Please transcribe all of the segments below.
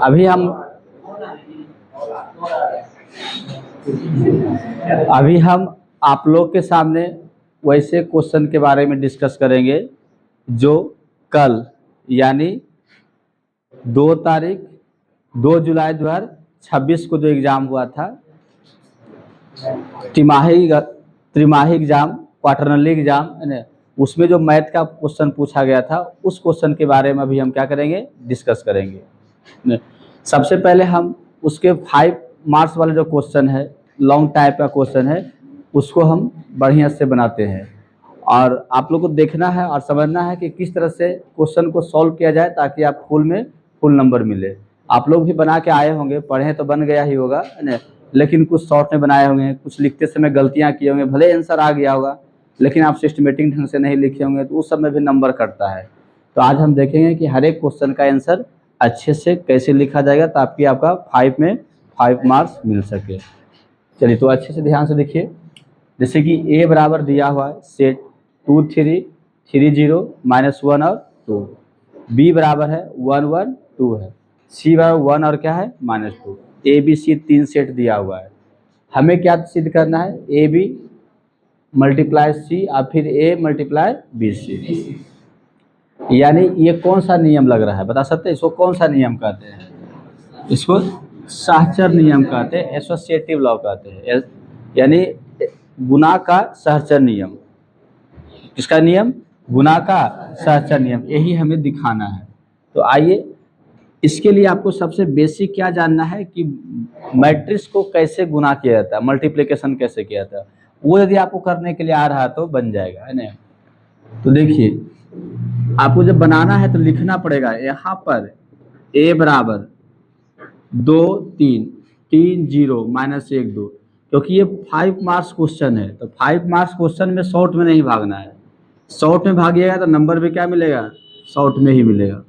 अभी हम अभी हम आप लोग के सामने वैसे क्वेश्चन के बारे में डिस्कस करेंगे जो कल यानी 2 जुलाई 2026 को जो एग्ज़ाम हुआ था, त्रिमाही एग्ज़ाम, क्वार्टरली एग्ज़ाम, उसमें जो मैथ का क्वेश्चन पूछा गया था, उस क्वेश्चन के बारे में अभी हम क्या करेंगे, डिस्कस करेंगे। सबसे पहले हम उसके 5 मार्क्स वाले जो क्वेश्चन है, लॉन्ग टाइप का क्वेश्चन है, उसको हम बढ़िया से बनाते हैं और आप लोग को देखना है और समझना है कि किस तरह से क्वेश्चन को सॉल्व किया जाए ताकि आप फुल नंबर मिले। आप लोग भी बना के आए होंगे, पढ़े तो बन गया ही होगा, है ना, लेकिन कुछ शॉर्ट में बनाए होंगे, कुछ लिखते समय गलतियां किए होंगे, भले आंसर आ गया होगा लेकिन आप सिस्टमेटिक ढंग से नहीं लिखे होंगे तो उस सब में भी नंबर कटता है। तो आज हम देखेंगे कि हर एक क्वेश्चन का आंसर अच्छे से कैसे लिखा जाएगा ताकि आपका 5 में 5 मार्क्स मिल सके। चलिए, तो अच्छे से ध्यान से देखिए। जैसे कि ए बराबर दिया हुआ है सेट 2 3 3 0 -1 और 2, बी बराबर है 1 1 2 है, सी बराबर 1 और क्या है -2, ए बी सी 3 सेट दिया हुआ है। हमें क्या सिद्ध करना है, ए बी मल्टीप्लाई सी और फिर ए मल्टीप्लाई बी सी। यानी ये कौन सा नियम लग रहा है, बता सकते हैं इसको कौन सा नियम कहते हैं? इसको सहचर नियम कहते हैं, एसोसिएटिव लॉ कहते हैं, यानी गुना का सहचर नियम। किसका नियम? गुना का सहचर नियम, यही हमें दिखाना है। तो आइए, इसके लिए आपको सबसे बेसिक क्या जानना है कि मैट्रिक्स को कैसे गुना किया जाता है, मल्टीप्लिकेशन कैसे किया जाता है, वो यदि आपको करने के लिए आ रहा तो बन जाएगा, है ना। तो देखिए, आपको जब बनाना है तो लिखना पड़ेगा यहाँ पर a बराबर 2 3 3 0 -1 2, क्योंकि ये 5 मार्क्स क्वेश्चन है तो 5 मार्क्स क्वेश्चन में शॉर्ट में नहीं भागना है। शॉर्ट में भागिएगा तो नंबर भी क्या मिलेगा, शॉर्ट में ही मिलेगा।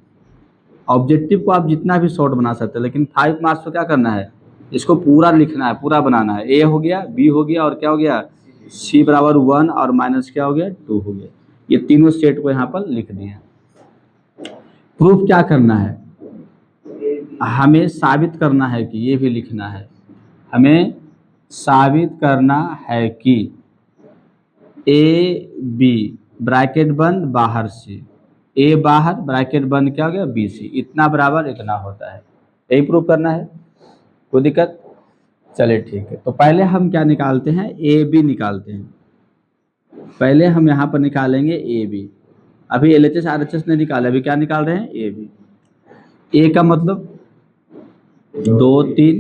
ऑब्जेक्टिव को आप जितना भी शॉर्ट बना सकते हैं लेकिन 5 मार्क्स को क्या करना है, इसको पूरा लिखना है, पूरा बनाना है। ए हो गया, बी हो गया और क्या हो गया, सी बराबर 1 और माइनस क्या हो गया 2 हो गया। ये तीनों सेट को यहाँ पर लिख दिए। प्रूफ क्या करना है, हमें साबित करना है कि ये भी लिखना है, हमें साबित करना है कि ए बी ब्रैकेट बंद बाहर से, ए बाहर ब्रैकेट बंद क्या हो गया बी सी, इतना बराबर इतना होता है, यही प्रूफ करना है। कोई दिक्कत? चलिए ठीक है। तो पहले हम क्या निकालते हैं, ए बी निकालते हैं। पहले हम यहाँ पर निकालेंगे ए बी। अभी L H S R H S ने निकाला, अभी क्या निकाल रहे हैं, ए बी। ए का मतलब 2 3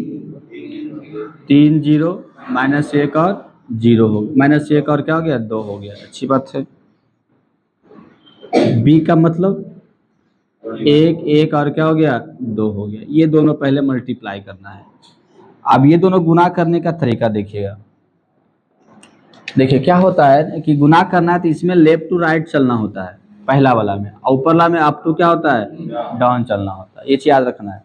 3 0 -1 और 0 हो गया, -1 और क्या हो गया 2 हो गया, अच्छी बात है। बी का मतलब 1 1 और क्या हो गया 2 हो गया। ये दोनों पहले मल्टीप्लाई करना है। अब ये दोनों गुना करने का तरीका देखिएगा। देखिए क्या होता है कि गुना करना है तो इसमें लेफ्ट टू राइट चलना होता है पहला वाला में, और ऊपर वाला में अप टू क्या होता है, डाउन चलना होता है। ये चीज याद रखना है,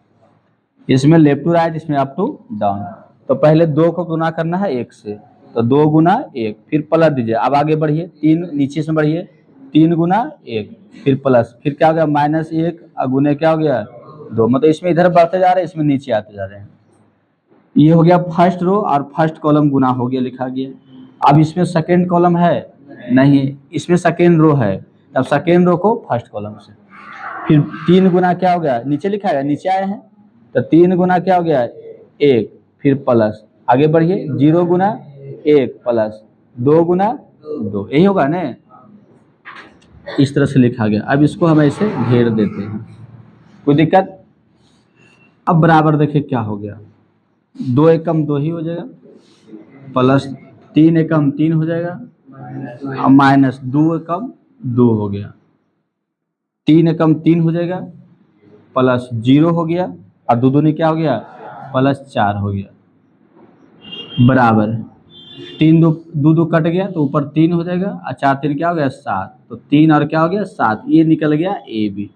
इसमें लेफ्ट टू राइट, इसमें अप टू डाउन। तो पहले 2 को गुना करना है 1 से, तो 2 गुना 1, फिर प्लस दीजिए। अब आगे बढ़िए, 3 नीचे से बढ़िए, 3 गुना 1, फिर प्लस, फिर क्या हो गया -1 और गुने क्या हो गया 2, मतलब इसमें इधर बढ़ते जा रहे हैं, इसमें नीचे आते जा रहे हैं। ये हो गया फर्स्ट रो और फर्स्ट कॉलम गुना हो गया, लिखा गया। अब इसमें सेकेंड कॉलम है नहीं, इसमें सेकेंड रो है, तब सेकेंड रो को फर्स्ट कॉलम से, फिर 3 गुना क्या हो गया, नीचे लिखा है, नीचे आए हैं तो 3 गुना क्या हो गया 1, फिर प्लस, आगे बढ़िए 0 गुना 1 प्लस 2 गुना 2, यही होगा ना। इस तरह से लिखा गया। अब इसको हम ऐसे घेर देते हैं, कोई दिक्कत? अब बराबर देखिए क्या हो गया, 2 एकम 2 ही हो जाएगा, प्लस 3 एकम 3 हो जाएगा और माइनस 2 एकम 2 हो गया, 3 एकम 3 हो जाएगा, प्लस 0 हो गया और 2 दूनी क्या हो गया +4 हो गया, बराबर 3 2 2 कट गया तो ऊपर 3 हो जाएगा और 4 3 क्या हो गया 7, तो 3 और क्या हो गया 7, ये निकल गया ए बी।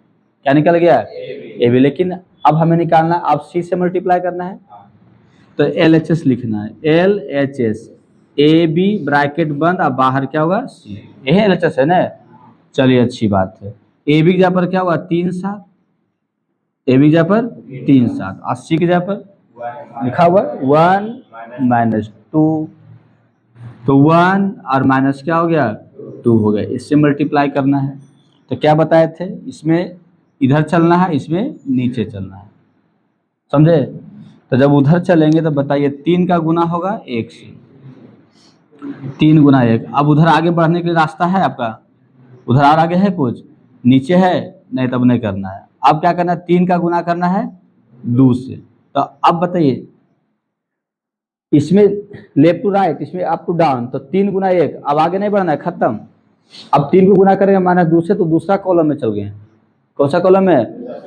क्या निकल गया ए बी। लेकिन अब हमें निकालना, अब सी से मल्टीप्लाई करना है तो एल एच एस लिखना है, L H S, A B bracket बंद और बाहर क्या होगा सी, यही एल एच एस है ना। चलिए अच्छी बात है। ए बी की जगह पर क्या होगा 3 7, ए बी की जगह पर 3 7, और सी की जगह पर लिखा हुआ 1 माइनस 2, तो 1 और माइनस क्या हो गया 2 हो गया। इससे मल्टीप्लाई करना है। तो क्या बताए थे, इसमें इधर चलना है, इसमें नीचे चलना है, समझे। तो जब उधर चलेंगे तो बताइए 3 का गुना होगा 1 से, 3 गुना 1। अब उधर आगे बढ़ने के लिए रास्ता है आपका, उधर और आगे है कुछ, नीचे है नहीं, तब नहीं करना है। अब क्या करना है, 3 का गुना करना है 2 से। तो अब बताइए इसमें लेफ्ट टू राइट, इसमें अप टू डाउन, तो 3 गुना 1, अब आगे नहीं बढ़ना है, खत्म। अब 3 को गुना करेंगे -2 से, तो दूसरा कॉलम में चल गए। कौन सा कॉलम है,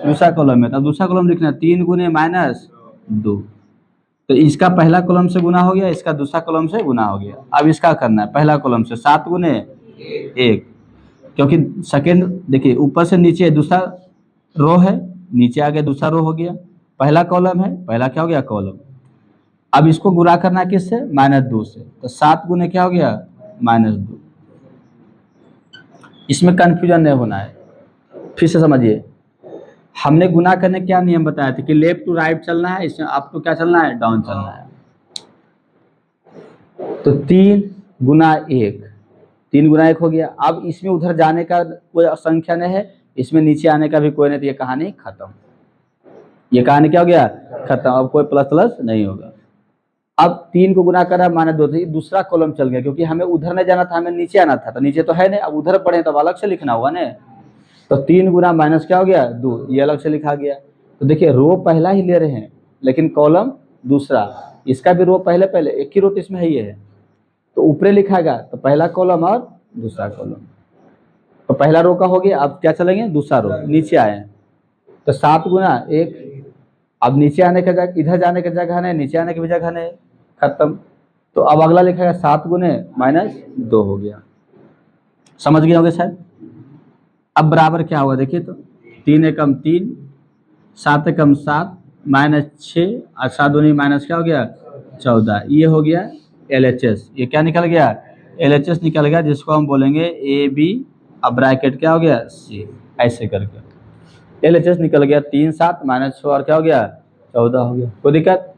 दूसरा कॉलम में। तो दूसरा कॉलम लिखना है 3 गुने -2, तो इसका पहला कॉलम से गुना हो गया, इसका दूसरा कॉलम से गुना हो गया। अब इसका करना है पहला कॉलम से 7 गुने 1, क्योंकि सेकेंड देखिए ऊपर से नीचे दूसरा रो है, नीचे आ गया दूसरा रो हो गया, पहला कॉलम है, पहला क्या हो गया कॉलम। अब इसको गुणा करना है किससे, -2 से, तो 7 गुने क्या हो गया -2। इसमें कंफ्यूजन नहीं होना है, फिर से समझिए। हमने गुना करने क्या नियम बताया था कि लेफ्ट टू राइट चलना है, इसमें आपको क्या चलना है, डाउन चलना है। तो 3 गुना 1, 3 गुना 1 हो गया। अब इसमें उधर जाने का कोई संख्या नहीं है, इसमें नीचे आने का भी कोई नहीं, तो ये कहानी खत्म। ये कहानी क्या हो गया, खत्म। अब कोई प्लस प्लस नहीं होगा। अब 3 को गुना करा -2, तो दूसरा कॉलम चल गया, क्योंकि हमें उधर नहीं जाना था, हमें नीचे आना था, तो नीचे तो है नहीं, अब उधर पढ़े तो अलग से लिखना हुआ ना। तो 3 गुना माइनस क्या हो गया 2, ये अलग से लिखा गया। तो देखिए रो पहला ही ले रहे हैं, लेकिन कॉलम दूसरा, इसका भी रो पहले पहले, एक ही रो तो इसमें है ये है, तो ऊपरे लिखाएगा तो पहला कॉलम और दूसरा कॉलम। तो पहला रो का हो गया, अब क्या चलेंगे दूसरा रो, नीचे आए तो 7 गुना 1, अब नीचे आने का जगह, इधर जाने की जगह नहीं, नीचे आने की भी जगह नहीं, खत्म। तो अब अगला लिखेगा 7 गुने -2 हो गया। समझ गए होंगे शायद। अब बराबर क्या हुआ देखिए, तो 3 एकम 3, 7 एकम 7, -6 और 7 दूनी माइनस क्या हो गया 14। ये हो गया LHS। ये क्या निकल गया, LHS निकल गया, जिसको हम बोलेंगे AB, अब ब्रैकेट क्या हो गया C, ऐसे करके LHS निकल गया। 3 7 -6 और क्या हो गया 14 हो गया। कोई दिक्कत,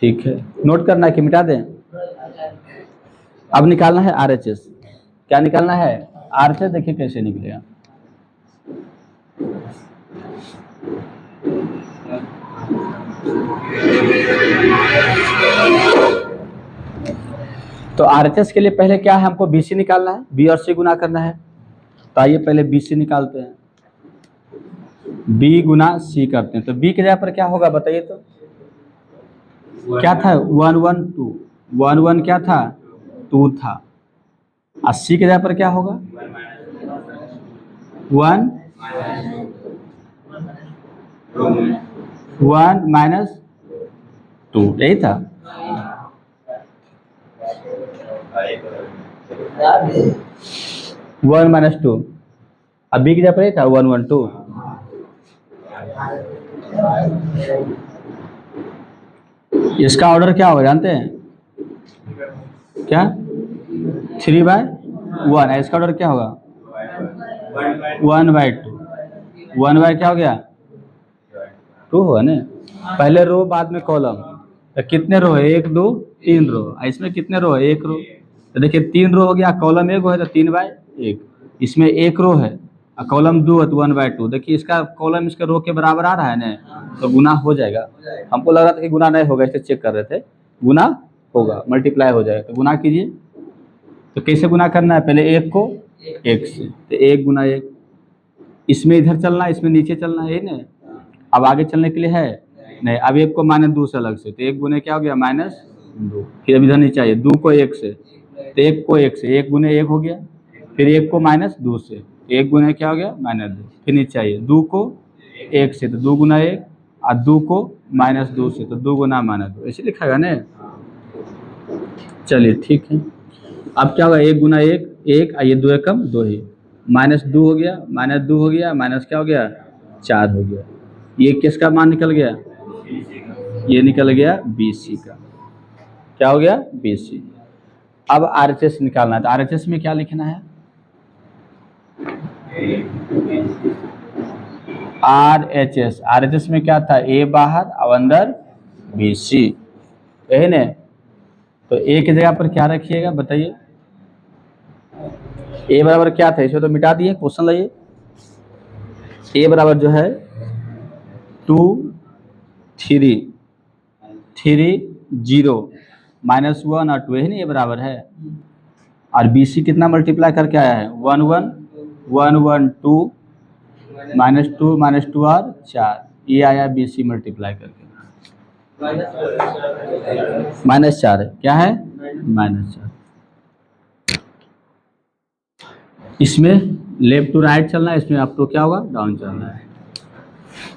ठीक है। नोट करना है कि मिटा दें। अब निकालना है RHS। क्या निकालना है RHS, देखिए कैसे निकलेगा। तो RHS के लिए पहले क्या है, हमको BC निकालना है, B और C गुना करना है। तो आइए पहले BC निकालते हैं, B गुना C करते हैं। तो B के जगह पर क्या होगा बताइए, तो क्या था 1 1 2, 1 1 क्या था 2 था, और C के जगह पर क्या होगा 1 -2, यही था। 1 - 2, अब B की जगह पर यही था 1 1 2। इसका ऑर्डर क्या होगा जानते हैं क्या, 3/1। इसका ऑर्डर क्या होगा 1/2, 1 क्या हो गया 2 होगा ना। पहले रो बाद में कॉलम, तो कितने रो है 1 2 3 रो, इसमें कितने रो है 1 रो। तो देखिए 3 रो हो गया, कॉलम 1 है तो 3/1, इसमें 1 रो है और कॉलम 2 है तो 1/2। देखिए इसका कॉलम इसके रो के बराबर आ रहा है ना, तो गुना हो जाएगा। हमको लग रहा था कि गुना नहीं होगा, इसे चेक कर रहे थे, गुना होगा, मल्टीप्लाई हो जाएगा। तो गुना कीजिए। तो कैसे गुना करना है, पहले 1 को 1 से, तो 1 गुना 1, इसमें इधर चलना, इसमें नीचे चलना है ना। अब आगे चलने के लिए है नहीं, अब 1 को -2 से अलग से, तो 1 गुने क्या हो गया -2, फिर अब इधर नीचे आइए 2 को 1 से, तो 1 को 1 से 1 गुने 1 हो गया, फिर 1 को -2 से, 1 गुने क्या हो गया -2, फिर नीचे आइए 2 को 1 से, तो 2 गुना 1, और 2 को -2 से, तो 2 गुना -2, ऐसे लिखाएगा ना। चलिए ठीक है। अब क्या होगा 1 गुना 1 1, और ये 2 एकम 2 ही, -2 हो गया, -2 हो गया, माइनस क्या हो गया 4 हो गया। ये किसका मान निकल गया, ये निकल गया BC का। क्या हो गया BC। अब RHS निकालना है, तो RHS में क्या लिखना है, RHS, RHS में क्या था, A बाहर और अंदर BC, यही ना। तो A की जगह पर क्या रखिएगा बताइए, A बराबर क्या था, इसको तो मिटा दिए, क्वेश्चन लाइए। A बराबर जो है 2 3 3 0 -1 और 2, यही ना, ये बराबर है। और BC कितना मल्टीप्लाई करके आया है, 1 1 1 1 2 -2 और 4, ये आया BC मल्टीप्लाई करके, -4 है, क्या है, -4। इसमें लेफ्ट टू राइट चलना है, इसमें अप टू क्या होगा, डाउन चलना है।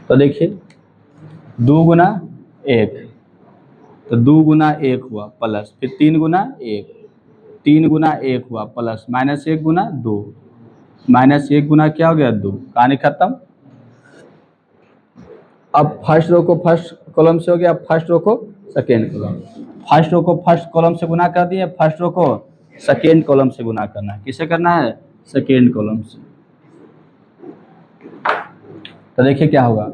तो देखिए 2 गुना 1, तो 2 गुना 1 हुआ प्लस, फिर 3 गुना 1, 3 गुना 1 हुआ प्लस, -1 गुना 2, -1 गुना क्या हो गया 2, कहानी खत्म। अब फर्स्ट रो को फर्स्ट कॉलम से हो गया, अब फर्स्ट रो को सेकेंड कॉलम, फर्स्ट रो को फर्स्ट कॉलम से गुना कर दिए, फर्स्ट रो को सेकेंड कॉलम से गुना करना है, किसे करना है, सेकेंड कॉलम से। तो देखिए क्या होगा,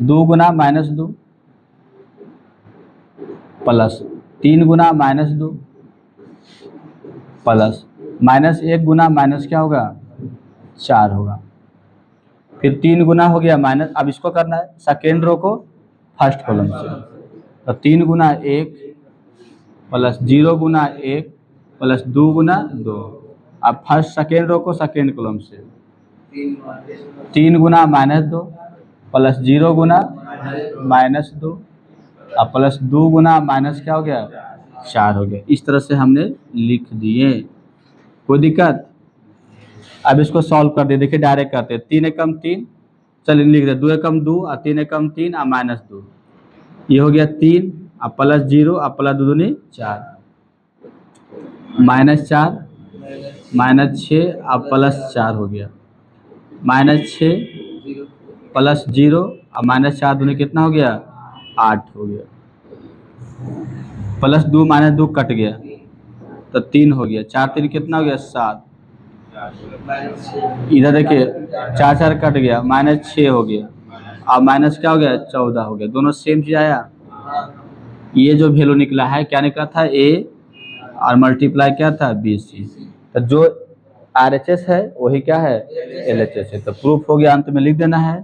2 गुना -2 प्लस 3 गुना -2 प्लस -1 गुना माइनस क्या होगा 4 होगा, फिर 3 गुना हो गया माइनस, अब इसको करना है सेकेंड रो को फर्स्ट कॉलम से, तो 3 गुना 1 प्लस 0 गुना 1 प्लस 2 गुना 2, अब फर्स्ट सेकेंड रो को सेकेंड कॉलम से, 3 गुना -2 प्लस 0 गुना -2 अब प्लस 2 गुना माइनस क्या हो गया 4 हो गया। इस तरह से हमने लिख दिए, कोई दिक्कत। अब इसको सॉल्व कर दे, देखिए डायरेक्ट करते हैं, 3 एकम 3, चलिए लिख दे 2 एकम 2 और 3 एकम 3 और -2, ये हो गया 3 अब प्लस 0 अब प्लस 2 दूनी 4, -4 -6 अब प्लस 4 हो गया, -6 प्लस 0 और -4 दूनी कितना हो गया 8 हो गया, प्लस 2 -2 कट गया तो 3 हो गया, 4 3 कितना हो गया 7, इधर देखिए 4 4 कट गया -6 हो गया, अब माइनस क्या हो गया 14 हो गया, दोनों सेम चीज आया। ये जो वैल्यू निकला है क्या निकला था A और मल्टीप्लाई क्या था BC, तो जो RHS है वही क्या है LHS है। तो प्रूफ हो गया, अंत में लिख देना है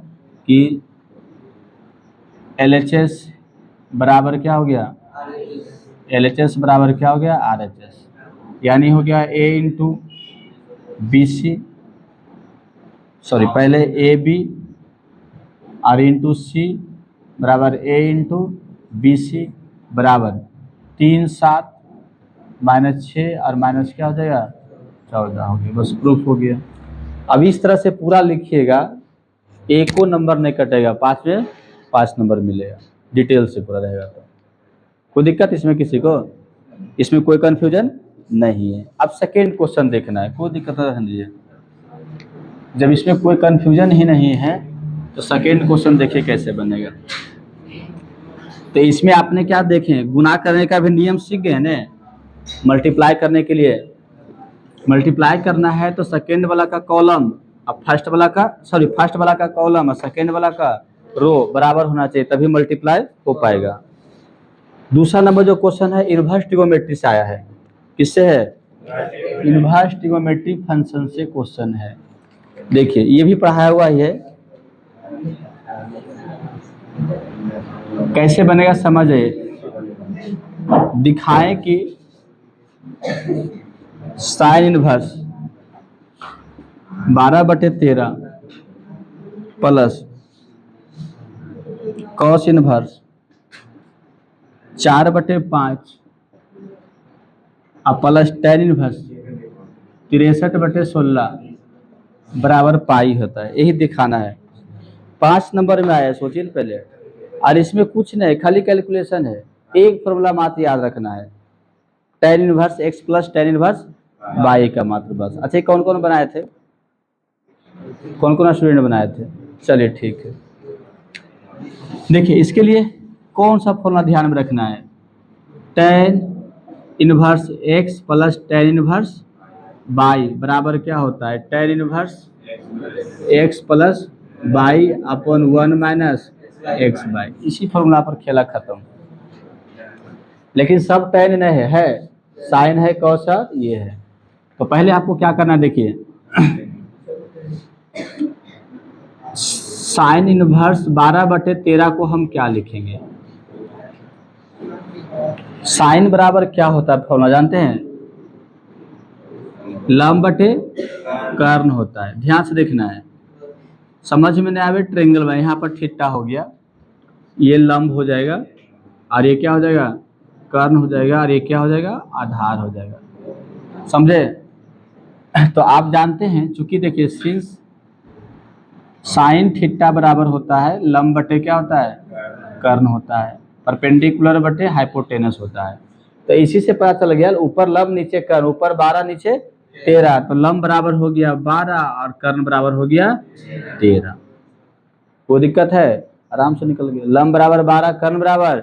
कि LHS बराबर क्या हो गया, LHS बराबर क्या हो गया RHS, यानी हो गया A इंटू BC, सॉरी पहले AB और इंटू C बराबर A इंटू BC बराबर 3 7 -6 और माइनस क्या हो जाएगा 14 हो गया, बस प्रूफ हो गया। अब इस तरह से पूरा लिखिएगा, एक को नंबर नहीं कटेगा, 5 में 5 नंबर मिलेगा, डिटेल से पूरा रहेगा। तो कोई दिक्कत इसमें किसी को, इसमें कोई कन्फ्यूजन नहीं है। अब सेकेंड क्वेश्चन देखना है, कोई दिक्कत नहीं है, जब इसमें कोई कन्फ्यूजन ही नहीं है तो सेकेंड क्वेश्चन देखिए कैसे बनेगा। तो इसमें आपने क्या देखें, गुना करने का भी नियम सीख गए ना, मल्टीप्लाई करने के लिए मल्टीप्लाई करना है तो सेकेंड वाला का कॉलम और फर्स्ट वाला का कॉलम और सेकेंड वाला का रो बराबर होना चाहिए, तभी मल्टीप्लाई हो पाएगा। दूसरा नंबर जो क्वेश्चन है इनवर्स ट्रिगोनोमेट्री से आया है, किससे है, इनवर्स ट्रिगोनोमेट्री फंक्शन से क्वेश्चन है। देखिए ये भी पढ़ाया हुआ ही है, कैसे बनेगा समझिए, दिखाएं कि sine inverse 12/13 plus cos inverse 4/5 और प्लस टेन इनवर्स 63/16 बराबर पाई होता है, यही दिखाना है। 5 नंबर में आया, सोचिए पहले। और इसमें कुछ नहीं, खाली कैलकुलेशन है, एक फॉर्मूला मात्र याद रखना है, tan inverse x plus tan inverse y का मात्र, बस। अच्छा कौन कौन बनाए थे, कौन कौन स्टूडेंट बनाए थे, चलिए ठीक है। देखिए इसके लिए कौन सा फॉर्मूला ध्यान में रखना है, tan inverse x plus tan inverse y बराबर क्या होता है tan inverse x plus by upon 1 minus x by, इसी फॉर्मूला पर खेला खत्म। लेकिन सब tan नहीं है, साइन है कॉस है, ये है। तो पहले आपको क्या करना है, देखिए साइन इनवर्स 12/13 को हम क्या लिखेंगे। साइन बराबर क्या होता है, फॉर्मूला जानते हैं, लंब बटे कर्ण होता है। ध्यान से देखना है, समझ में नहीं आवे ट्रेंगल में, यहाँ पर थीटा हो गया, ये लंब हो जाएगा और ये क्या हो जाएगा, कर्ण हो जाएगा, और ये क्या हो जाएगा, आधार हो जाएगा। समझे। तो आप जानते हैं, चूंकि देखिए सिंस साइन थीटा बराबर होता है लंब बटे क्या होता है, कर्ण होता है, परपेंडिकुलर बटे हाइपोटेनस होता है। तो इसी से पता चल गया, ऊपर लंब नीचे कर्ण, ऊपर 12 नीचे 13, तो लंब बराबर हो गया 12 और कर्ण बराबर हो गया 13। कोई दिक्कत है, आराम से निकल गया। लंब बराबर 12, कर्ण बराबर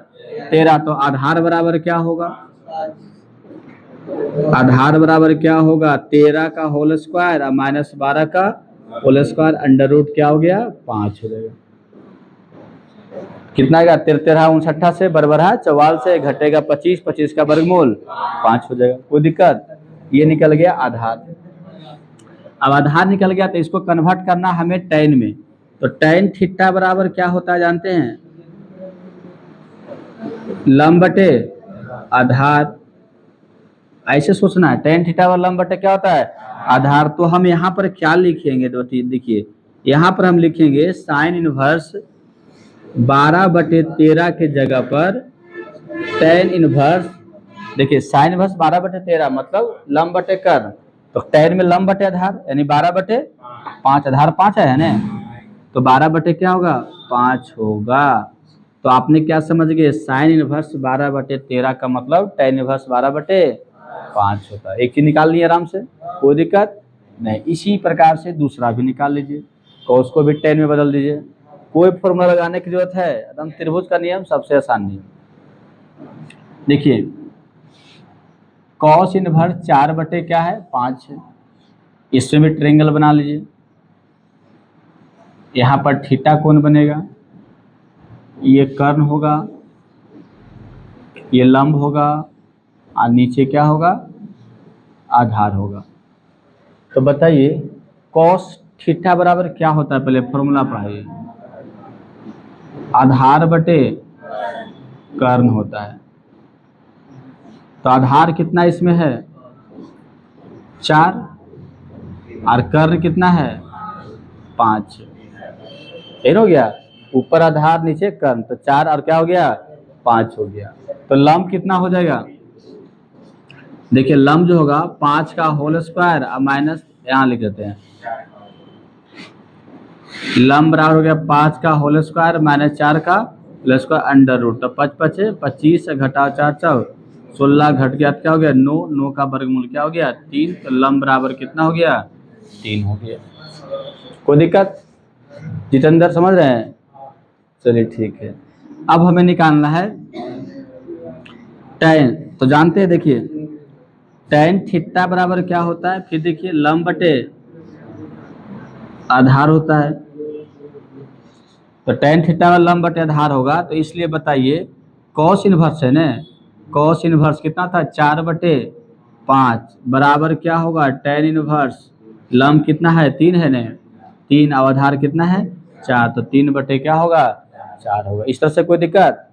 13, तो आधार बराबर क्या होगा, आधार बराबर क्या होगा, 13 का होल स्क्वायर और माइनस 12 का होल स्क्वायर, अंडर रूट क्या हो गया, 5 हो जाएगा। कितना आएगा, 13 59 से बराबर है 44 से, घटेगा 25, 25 का वर्गमूल 5 हो जाएगा। कोई दिक्कत, ये निकल गया आधार। अब आधार निकल गया तो इसको कन्वर्ट करना हमें tan में, तो tan थीटा बराबर क्या होता है जानते हैं, लंब बटे आधार। ऐसे सोचना है, tan थीटा बराबर लंब बटे क्या होता है, आधार। तो हम यहाँ पर क्या लिखेंगे, तो देखिए यहाँ पर हम लिखेंगे साइन इनवर्स 12/13 के जगह पर tan इनवर्स, देखिए साइन इनवर्स 12/13 मतलब लंब बटे कर्ण, तो tan में लंब बटे आधार यानी 12/5, आधार 5 है ना, तो 12 बटे क्या होगा, 5 होगा। तो आपने क्या समझ गए, साइन इनवर्स 12/13 का मतलब tan इनवर्स 12/5 होता है। एक चीज निकाल ली आराम से, कोई दिक्कत नहीं। इसी प्रकार से दूसरा भी निकाल लीजिए, cos को भी tan में बदल दीजिए, कोई फॉर्मूला लगाने की जरूरत है, एकदम त्रिभुज का नियम सबसे आसान नियम। देखिए cos इनवर्स 4 बटे क्या है, 5 है, इसमें भी ट्रायंगल बना लीजिए। यहाँ पर थीटा कोण बनेगा, ये कर्ण होगा, ये लंब होगा, और नीचे क्या होगा, आधार होगा। तो बताइए cos थीटा बराबर क्या होता है, पहले फॉर्मूला पढ़ाइए, आधार बटे कर्ण होता है। तो आधार कितना इसमें है, 4, और कर्ण कितना है, 5। हो गया, ऊपर आधार नीचे कर्ण, तो 4 और क्या हो गया, 5 हो गया। तो लंब कितना हो जाएगा, देखिए लंब जो होगा 5 का होल स्क्वायर और माइनस, यहाँ लिख देते हैं, लंब बराबर हो गया 5 का होल स्क्वायर माइनस 4 का होल स्क्वायर अंडर रूट, तो 5 5 25 से घटाओ 4 4 16, घट गया क्या हो गया 9, 9 का वर्गमूल क्या हो गया 3, तो लंब बराबर कितना हो गया, 3 हो गया। कोई दिक्कत, जितेंद्र समझ रहे हैं, चलिए ठीक है। अब हमें निकालना है tan, तो जानते हैं देखिए tan थीटा बराबर क्या होता है, फिर देखिए लंब बटे आधार होता है, तो tan थीटा वाला लंब बटे आधार होगा। तो इसलिए बताइए cos इनवर्स है ना, cos इनवर्स कितना था, 4/5 बराबर क्या होगा tan इनवर्स, लंब कितना है 3 है ना, 3 और आधार कितना है 4, तो 3 बटे क्या होगा 4 होगा। इस तरह से कोई दिक्कत,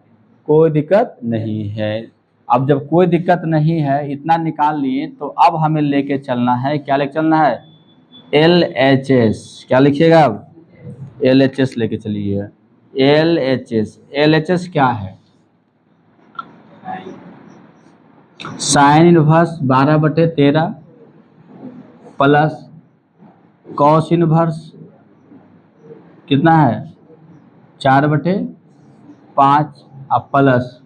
कोई दिक्कत नहीं है। अब जब कोई दिक्कत नहीं है, इतना निकाल लिए, तो अब हमें लेके चलना है, क्या लेके चलना है, LHS। क्या लिखिएगा, अब LHS लेके चलिए। LHS क्या है, sine inverse 12/13 plus cos inverse कितना है 4/5 और प्लस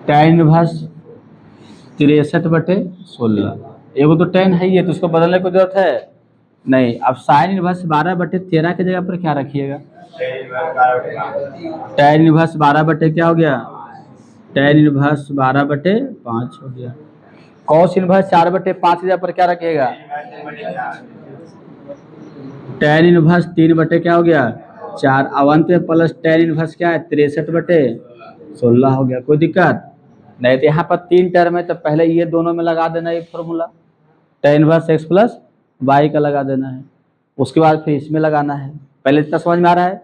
tan इनवर्स 63/16। एगो तो tan है ही है, तो उसको बदलने की जरूरत है नहीं। अब साइन इनवर्स 12/13 की जगह पर क्या रखिएगा, tan इनवर्स 12 बटे क्या हो गया, tan इनवर्स 12/5 हो गया। cos इनवर्स 4/5 की जगह पर क्या रखिएगा, tan इनवर्स 3 बटे क्या हो गया 4, अब अंत में प्लस tan इनवर्स क्या है 63/16 हो गया। कोई दिक्कत नहीं? तो यहाँ पर 3 टर्म है तो पहले ये दोनों में लगा देना ये formula, tan inverse x plus Y का लगा देना है, उसके बाद फिर इसमें लगाना है। पहले इतना समझ में आ रहा है?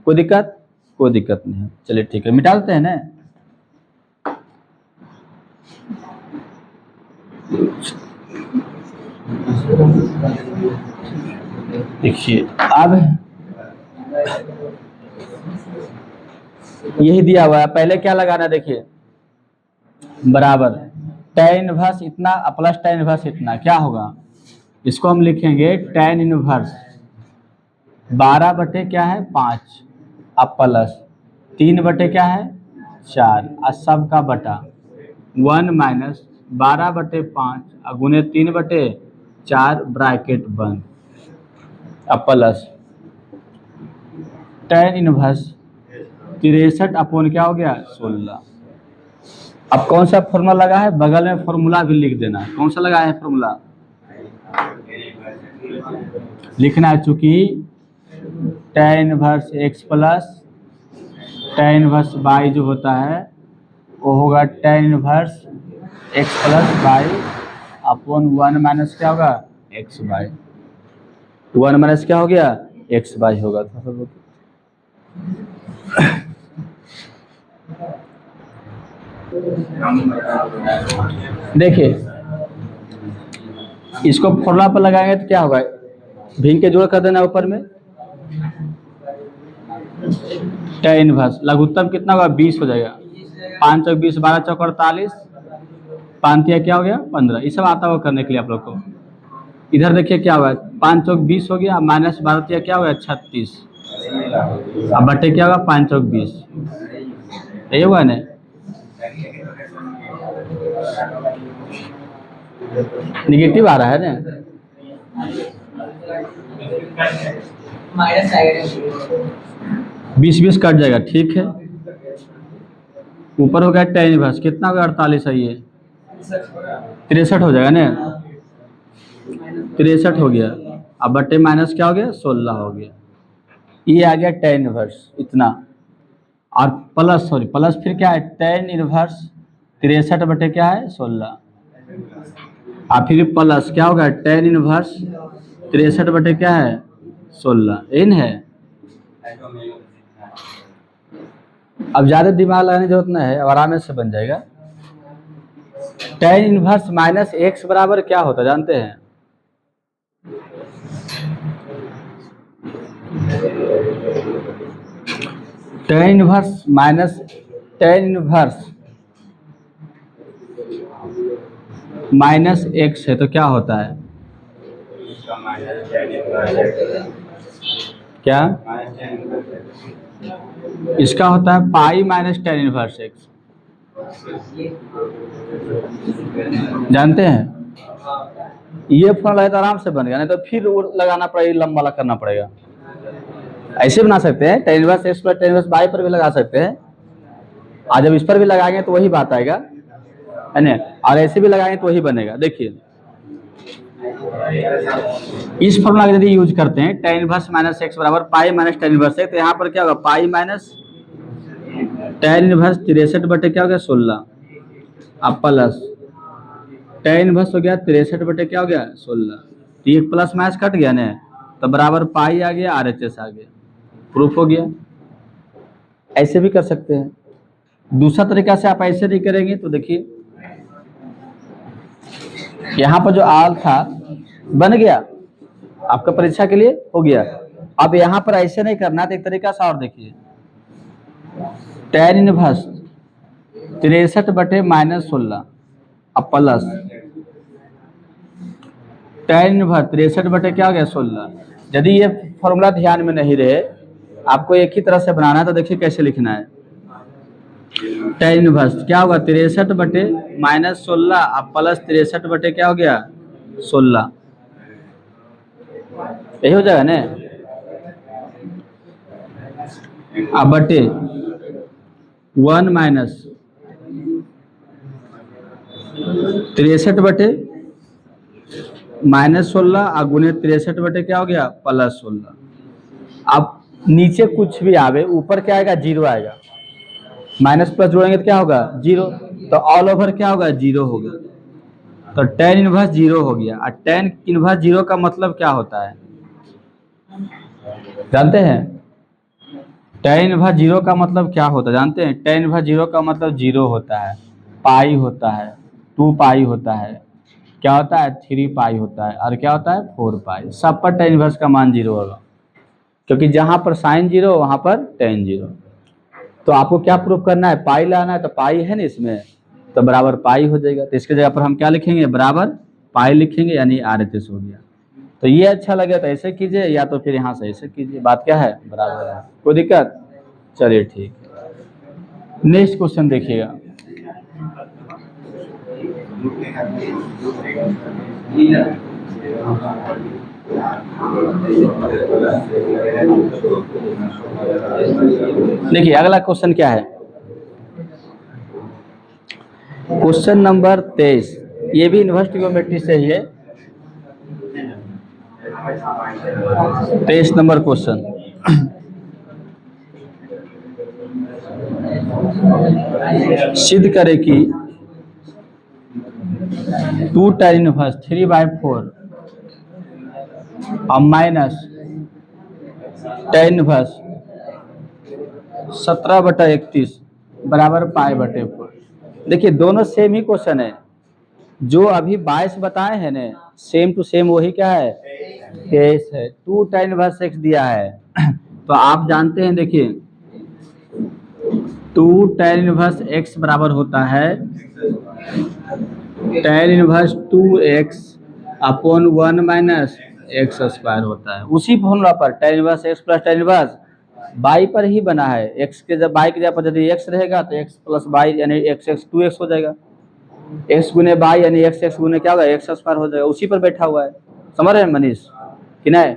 कोई दिक्कत? कोई दिक्कत नहीं है। चलिए ठीक है, मिटा देते हैं ना। देखिए अब यही दिया हुआ है, पहले क्या लगाना देखिए, बराबर tan इनवर्स इतना प्लस tan इनवर्स इतना, क्या होगा इसको हम लिखेंगे tan इनवर्स 12 बटे क्या है 5, अब प्लस 3 बटे क्या है 4, और सब का बटा 1 माइनस 12 बटे 5 गुने 3 बटे 4 ब्रैकेट बंद, अब प्लस tan इनवर्स 63 अपॉन क्या हो गया 16। अब कौन सा फॉर्मूला लगा है, बगल में फॉर्मूला भी लिख देना है। कौन सा लगा है फॉर्मूला लिखना है, चूंकि tan inverse x plus tan inverse y जो होता है वो होगा tan inverse x plus Y upon 1 minus क्या होगा x बाई 1 माइनस क्या हो गया x बाई होगा। देखिए इसको फॉर्मूला पर लगाएंगे तो क्या होगा, भिन्न के जोड़ कर देना ऊपर में, tan इनवर्स लघुत्तम कितना होगा 20 हो जाएगा, 5 चौक 20, 12 चौक 48, 5 क्या हो गया 15। ये सब आता हुआ करने के लिए आप लोग को इधर देखिए क्या होगा, 5 चौक 20 हो गया, माइनस 12 क्या हो गया 36, अब बटे क्या होगा 5 चौक 20, यही हुआ ना। निगेटिव आ रहा है ना, -20 कट जाएगा, ठीक है। ऊपर हो गया tan इनवर्स कितना हो गया 48 है, ये 63 हो जाएगा ना, 63 हो गया, अब बटे माइनस क्या हो गया 16 हो गया, ये आ गया tan इनवर्स इतना, और प्लस प्लस फिर क्या है tan इनवर्स 63 बटे क्या है 16, और फिर प्लस क्या होगा tan इनवर्स 63 बटे क्या है 16, इन है। अब ज़्यादा दिमाग लगाने की जरूरत नहीं है, अब आराम से बन जाएगा। tan इनवर्स माइनस एक्स बराबर क्या होता है जानते हैं, tan inverse minus tan inverse minus x है तो क्या होता है, क्या इसका होता है pi minus tan inverse x, जानते हैं। ये फॉर्मूला है तो आराम से बन गया, नहीं तो फिर वो लगाना पड़ेगा, लंबा वाला करना पड़ेगा। ऐसे बना सकते हैं tan inverse X plus tan inverse Y पर भी लगा सकते हैं, और जब इस पर भी लगाएंगे तो वही बात आएगा है ना, और ऐसे भी लगाएंगे तो वही बनेगा। देखिए इस फॉर्मूला का यदि यूज करते हैं tan इनवर्स माइनस एक्स बराबर pi minus tan inverse x, तो यहाँ पर क्या होगा पाई माइनस tan इनवर्स 63 बटे क्या हो गया 16, अब प्लस tan इनवर्स हो गया 63 बटे क्या हो गया 16, तो ये प्लस माइनस कट गया ना, तो बराबर पाई आ गया RHS आ गया, प्रूफ हो गया। ऐसे भी कर सकते हैं। दूसरा तरीका से आप ऐसे नहीं करेंगे तो देखिए यहाँ पर जो आल था बन गया, आपका परीक्षा के लिए हो गया। अब यहाँ पर ऐसे नहीं करना, तो एक तरीका से और देखिए, tan इनवर्स 63 बटे माइनस 16, अब प्लस tan इनवर्स 63 बटे क्या हो गया 16। यदि ये फॉर्मूला ध्यान में नहीं रहे, आपको एक ही तरह से बनाना है, तो देखिए कैसे लिखना है, tan इनवर्स क्या होगा 63 बटे माइनस 16, अब प्लस 63 बटे क्या हो गया 16, यही हो जाएगा ना, अब बटे 1 माइनस 63 बटे -16 और गुने 63 बटे क्या हो गया +16। अब नीचे कुछ भी आवे, ऊपर क्या आएगा, 0 आएगा। माइनस प्लस जोड़ेंगे तो क्या होगा 0, तो ऑल ओवर क्या होगा 0 होगा। तो tan इनवर्स 0 हो गया। और tan इनवर्स 0 का मतलब क्या होता है जानते हैं? tan इनवर्स 0 का मतलब क्या होता है जानते हैं? tan इनवर्स 0 का मतलब 0 होता है, पाई होता है, 2 पाई होता है, क्या होता है 3 पाई होता है, और क्या होता है 4 पाई। सब पर tan इनवर्स का मान 0 होगा, क्योंकि जहां पर साइन 0 वहां पर tan 0। तो आपको क्या प्रूफ करना है, पाई लाना है, तो पाई है ना इसमें, तो बराबर पाई हो जाएगा। तो इसके जगह पर हम क्या लिखेंगे, बराबर पाई लिखेंगे, यानी RHS हो गया। तो ये अच्छा लगे तो ऐसे कीजिए, या तो फिर यहाँ से ऐसे कीजिए, बात क्या है बराबर है, कोई दिक्कत? चलिए ठीक। नेक्स्ट क्वेश्चन देखिएगा। देखिए अगला क्वेश्चन क्या है, क्वेश्चन नंबर 23। ये भी इन्वर्स ट्रिग्नोमेट्री से ही है। 23 नंबर क्वेश्चन। सिद्ध करे कि 2 tan इनवर्स 3/4 और माइनस tan इनवर्स 17/31 बराबर π/4। देखिए दोनों सेम ही क्वेश्चन है, जो अभी 22 बताए हैं ना, सेम टू सेम वही क्या है, केस है। 2 tan इनवर्स x दिया है तो आप जानते हैं, देखिए 2 tan इनवर्स x बराबर होता है tan inverse 2x upon 1 minus x square होता है। उसी फॉर्मूला पर tan inverse x plus tan inverse y पर ही बना है। x के जब y के जगह पर यदि x रहेगा तो x प्लस y यानी x 2x हो जाएगा, x गुने y यानी x गुने क्या होगा एक्स स्क्वायर हो जाएगा। उसी पर बैठा हुआ है, समझ रहे हैं मनीष कि नहीं?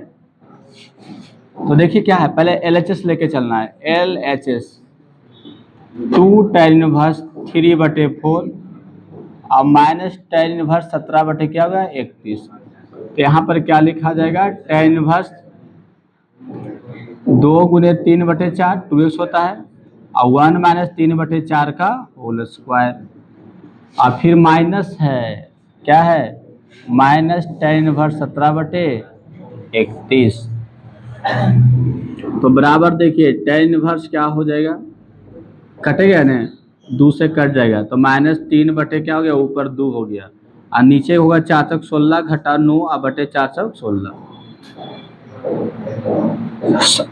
तो देखिए क्या है, पहले LHS लेके चलना है। LHS 2 tan इनवर्स 3/4 और माइनस tan इनवर्स 17 बटे क्या होगा 31। तो यहाँ पर क्या लिखा जाएगा, tan इनवर्स 2 गुने 3/4 2x होता है, और 1 माइनस 3/4 का होल स्क्वायर, और फिर माइनस है, क्या है माइनस tan इनवर्स 17/31। तो बराबर देखिए tan इनवर्स क्या हो जाएगा, कटेगा ना, 2 से कट जाएगा, तो -3 बटे क्या हो गया ऊपर 2 हो गया, और नीचे होगा 4 × 16 घटा 9 और बटे 4 × 16।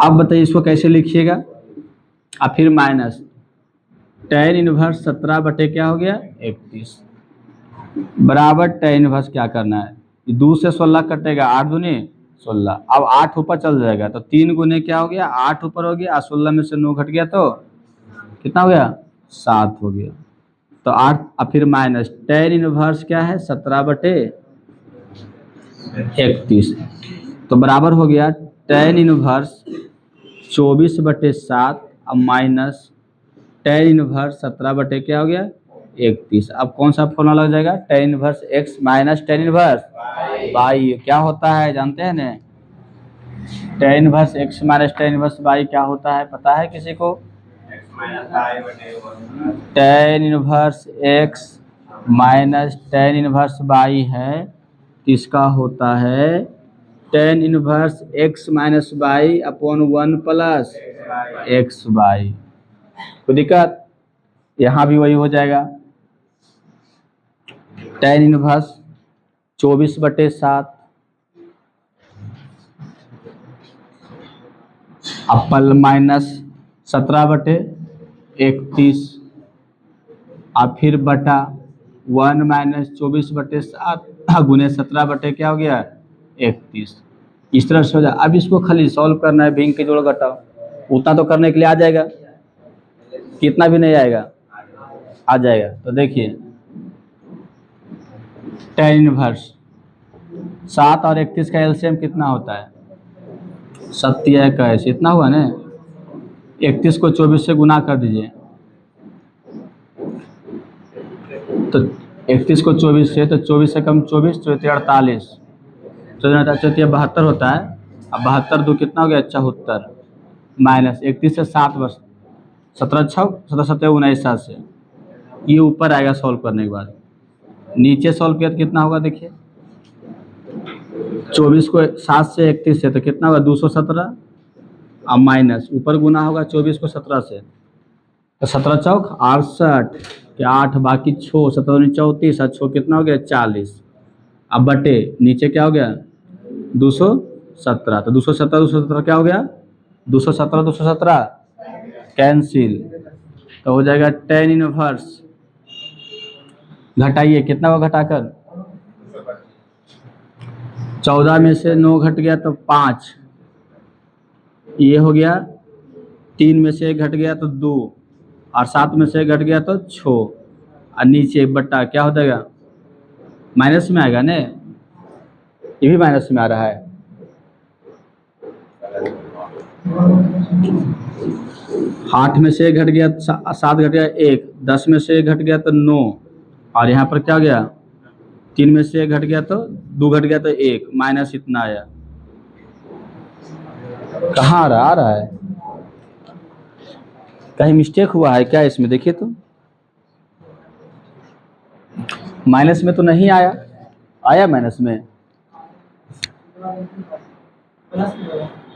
अब बताइए इसको कैसे लिखिएगा, और फिर माइनस tan इनवर्स 17 बटे क्या हो गया 31 बराबर tan इनवर्स क्या करना है, 2 से 16 कटेगा, 8 दूनी 16, अब 8 ऊपर चल जाएगा, तो 3 गुने क्या हो गया 8 ऊपर हो गया, और 16 में से 9 घट गया तो कितना हो गया 7 हो गया। तो 8 और फिर माइनस tan इनवर्स क्या है 17/31, तो बराबर हो गया tan इनवर्स 24/7 और माइनस tan इनवर्स 17 बटे क्या हो गया 31। अब कौन सा फॉर्मूला लग जाएगा, tan inverse x minus tan inverse y क्या होता है जानते हैं ना, tan inverse x minus tan inverse y क्या होता है पता है किसी को? tan inverse x minus tan inverse y है, इसका होता है tan inverse x minus y upon 1 plus X Y. कोई दिक्कत? यहाँ भी वही हो जाएगा, tan इनवर्स 24/7 अपल माइनस 17/31 और फिर बटा 1 माइनस 24/7 गुने 17 बटे क्या हो गया 31। इस तरह से हो जाए। अब इसको खाली सॉल्व करना है, भिंग के जोड़ घटाओ, उतना तो करने के लिए आ जाएगा, कितना भी नहीं आएगा आ जाएगा। तो देखिए tan इनवर्स 7 और 31 का एलसीएम कितना होता है 27, इतना हुआ ना। 31 को 24 से गुना कर दीजिए, तो 31 को 24 से, तो 24 से कम 24 तो 48, चौतीस 72 होता है। अब 72 दो कितना हो गया 74 माइनस 31 से 7 बस 17 6 17 7 19 7 से ये ऊपर आएगा सॉल्व करने के बाद। नीचे सॉल्व किया तो कितना होगा देखिए 24 को 7 से 31 से तो कितना होगा 217 अब माइनस ऊपर गुना होगा 24 को 17 से तो 17 चौक 68 के 8 बाकी 6 17 34 और 6 कितना हो गया 40 अब बटे नीचे क्या हो गया 217 तो 217 क्या हो गया 217 कैंसिल तो हो जाएगा tan इनवर्स घटाइए कितना होगा घटाकर 14 में से 9 घट गया तो 5 ये हो गया 3 में से 1 घट गया तो 2 और 7 में से 1 घट गया तो 6 और नीचे बट्टा क्या हो जाएगा माइनस में आएगा ने ये भी माइनस में आ रहा है 8 में से 1 घट गया 7 घट गया 1 10 में से 1 घट गया तो 9 और यहाँ पर क्या हो गया 3 में से 1 घट गया तो 2 घट गया तो 1 माइनस इतना आया कहाँ आ रहा है कहीं मिस्टेक हुआ है क्या इसमें देखिए तो माइनस में तो नहीं आया आया माइनस में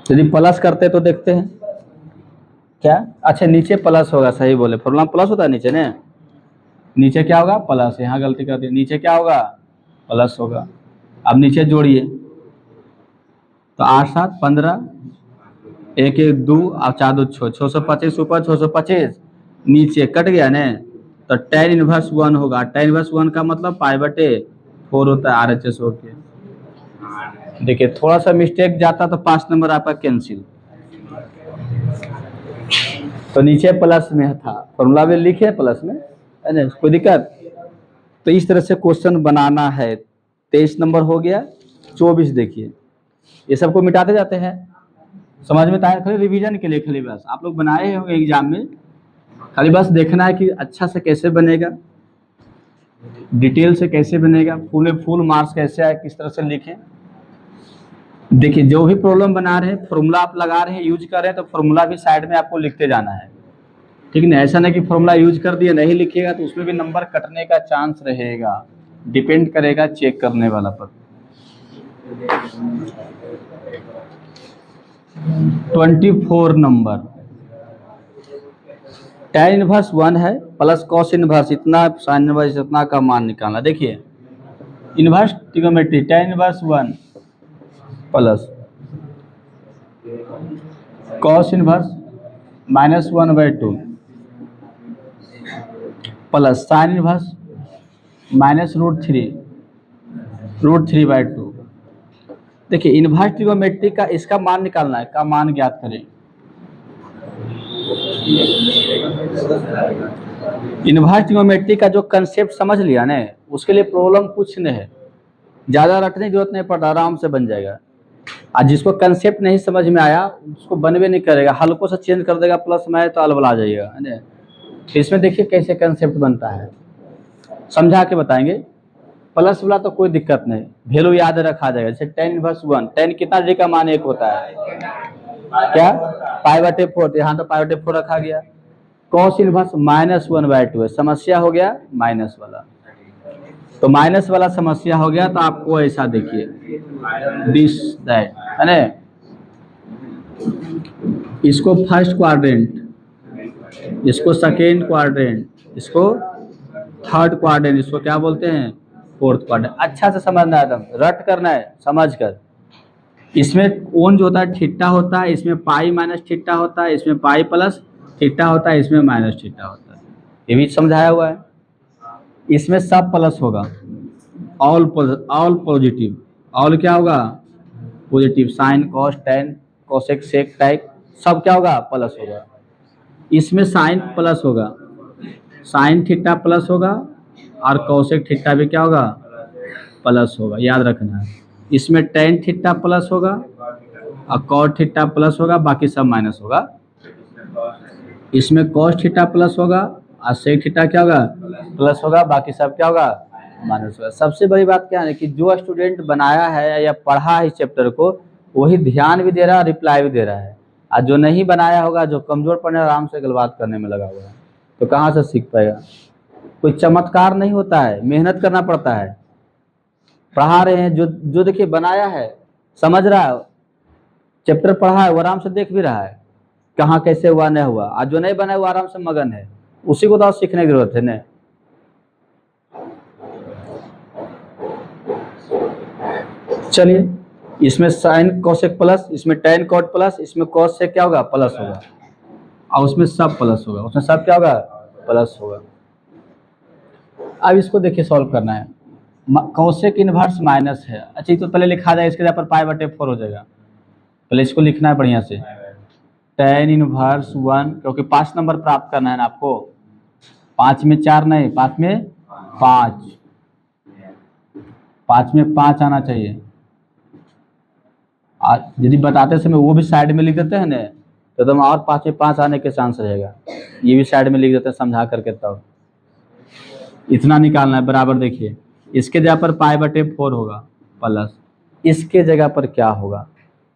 यदि प्लस करते तो देखते हैं क्या अच्छा नीचे प्लस होगा सही बोले फॉर्मूला प्लस होता है नीचे ने नीचे क्या होगा प्लस यहाँ गलती कर दी नीचे क्या होगा प्लस होगा अब नीचे जोड़िए तो 8 7 15 1 1 2 और 4 2 6 625 ऊपर 625 नीचे कट गया ने तो tan इनवर्स 1 होगा tan इनवर्स 1 का मतलब π/4 होता है RHS होके देखिए थोड़ा सा मिस्टेक जाता तो 5 नंबर आपका कैंसिल तो नीचे प्लस में था फॉर्मूला में लिखे प्लस में है ना कोई दिक्कत तो इस तरह से क्वेश्चन बनाना है 23 नंबर हो गया 24 देखिए ये सबको मिटाते जाते हैं समझ में आया खाली रिवीजन के लिए खाली बस आप लोग बनाए होंगे एग्जाम में खाली बस देखना है कि अच्छा से कैसे बनेगा डिटेल से कैसे बनेगा फुल मार्क्स कैसे आए किस तरह से लिखें देखिए जो भी प्रॉब्लम बना रहे हैं फॉर्मूला आप लगा रहे हैं यूज कर रहे हैं तो फॉर्मूला भी साइड में आपको लिखते जाना है ठीक है ऐसा नहीं कि फॉर्मूला यूज कर दिया नहीं लिखिएगा तो उसमें भी नंबर कटने का चांस रहेगा डिपेंड करेगा चेक करने वाला पर 24 नंबर tan इनवर्स 1 है प्लस cos इनवर्स इतना sin इनवर्स इतना का मान निकालना देखिए inverse trigonometry tan inverse 1 plus cos inverse -1/2 plus sin inverse -√3/2 देखिए इनवर्स ट्रिग्नोमेट्री का इसका मान निकालना है का मान ज्ञात करें इनवर्स ट्रिग्नोमेट्री का जो कंसेप्ट समझ लिया ना उसके लिए प्रॉब्लम कुछ नहीं है ज़्यादा रटने की जरूरत नहीं पड़ता आराम से बन जाएगा और जिसको कंसेप्ट नहीं समझ में आया उसको बनवे नहीं करेगा हल्कों से चेंज कर देगा प्लस में तो अलबला जाइएगा है ना तो इसमें देखिए कैसे कंसेप्ट बनता है समझा के बताएंगे प्लस वाला तो कोई दिक्कत नहीं वैल्यू याद रखा जाएगा जैसे tan इनवर्स 1 tan कितना डिग्री का मान 1 होता है क्या π/4 यहाँ तो π/4 रखा गया cos इनवर्स -1/2 है समस्या हो गया माइनस वाला तो माइनस वाला समस्या हो गया तो आपको ऐसा देखिए दिस दैट है ना इसको फर्स्ट क्वाड्रेंट इसको सेकेंड क्वाड्रेंट इसको थर्ड क्वाड्रेंट इसको क्या बोलते हैं फोर्थ क्वाड्रेंट अच्छा से समझना है एकदम रट करना है समझ कर इसमें ओन जो होता है थीटा होता है इसमें पाई माइनस थीटा होता है इसमें पाई प्लस थीटा होता है इसमें माइनस थीटा होता है ये भी समझाया हुआ है इसमें सब प्लस होगा ऑल पॉजिटिव ऑल क्या होगा positive sine cos tan cosec sec टैक सब क्या होगा प्लस होगा इसमें साइन प्लस होगा साइन थीटा प्लस होगा और कोसेक थीटा भी क्या होगा प्लस होगा याद रखना है इसमें टेन थीटा प्लस होगा और कॉट थीटा प्लस होगा बाकी सब माइनस होगा इसमें कॉस थीटा प्लस होगा और सेक थीटा क्या होगा प्लस होगा बाकी सब क्या होगा -1। सबसे बड़ी बात क्या है कि जो स्टूडेंट बनाया है या पढ़ा है इस चैप्टर को वही ध्यान भी दे रहा है, रिप्लाई भी दे रहा है। और जो नहीं बनाया होगा, जो कमजोर पढ़ने आराम से गलबात करने में लगा हुआ है, तो कहाँ से सीख पाएगा। कोई चमत्कार नहीं होता है, मेहनत करना पड़ता है। पढ़ा रहे हैं, जो जो देखिए बनाया है, समझ रहा है, चैप्टर पढ़ा है, वो आराम से देख भी रहा है कहाँ कैसे हुआ नहीं हुआ। और जो नहीं बना है वो आराम से मगन है, उसी को तो सीखने की जरूरत है ना। चलिए, इसमें साइन कोसेक प्लस, इसमें टैन कॉट प्लस, इसमें कॉस से क्या होगा, प्लस होगा, और उसमें सब प्लस होगा, उसमें सब क्या होगा, प्लस होगा। अब इसको देखिए सॉल्व करना है। कोसेक इनवर्स माइनस है, अच्छा तो पहले लिखा जाए, इसके जगह पर π/4 हो जाएगा। पहले इसको लिखना है बढ़िया से, टैन इनवर्स 1, क्योंकि 5 नंबर प्राप्त करना है ना आपको। 5 में 4 नहीं, 5 में 5, 5 में 5 आना चाहिए। यदि बताते समय वो भी साइड में लिख देते हैं ना, तो तुम और 5 में 5 आने के चांस रहेगा। ये भी साइड में लिख देते हैं समझा करके, तब इतना निकालना है बराबर। देखिए इसके जगह पर π/4 होगा प्लस, इसके जगह पर क्या होगा,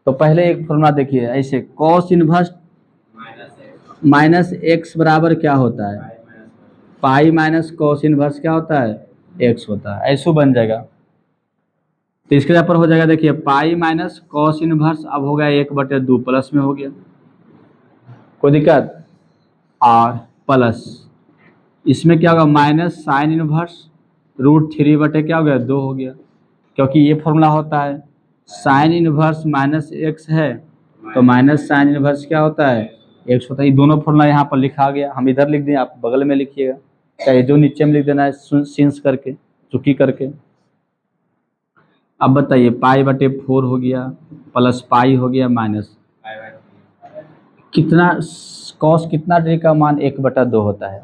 तो पहले एक फॉर्मूला देखिए ऐसे, कॉस इनवर्स -x बराबर क्या होता है, पाई माइनस कॉस इनवर्स क्या होता है, x होता है। ऐसे बन जाएगा, तो इसके जगह पर हो जाएगा, देखिए पाई माइनस कॉस इनवर्स अब हो गया 1/2 प्लस में हो गया, कोई दिक्कत। और प्लस इसमें क्या होगा, माइनस साइन इनवर्स √3 क्या हो गया, 2 हो गया, क्योंकि ये फॉर्मूला होता है साइन इनवर्स -x है तो माइनस साइन इनवर्स क्या होता है, x होता है। ये दोनों फॉर्मूला यहाँ पर लिखा गया, हम इधर लिख दें, आप बगल में लिखिएगा, चाहे जो नीचे में लिख देना है सिंस करके, चुकी करके। अब बताइए π/4 हो गया प्लस पाई हो गया माइनस कितना, कॉस कितना डिग्री का मान 1/2 होता है,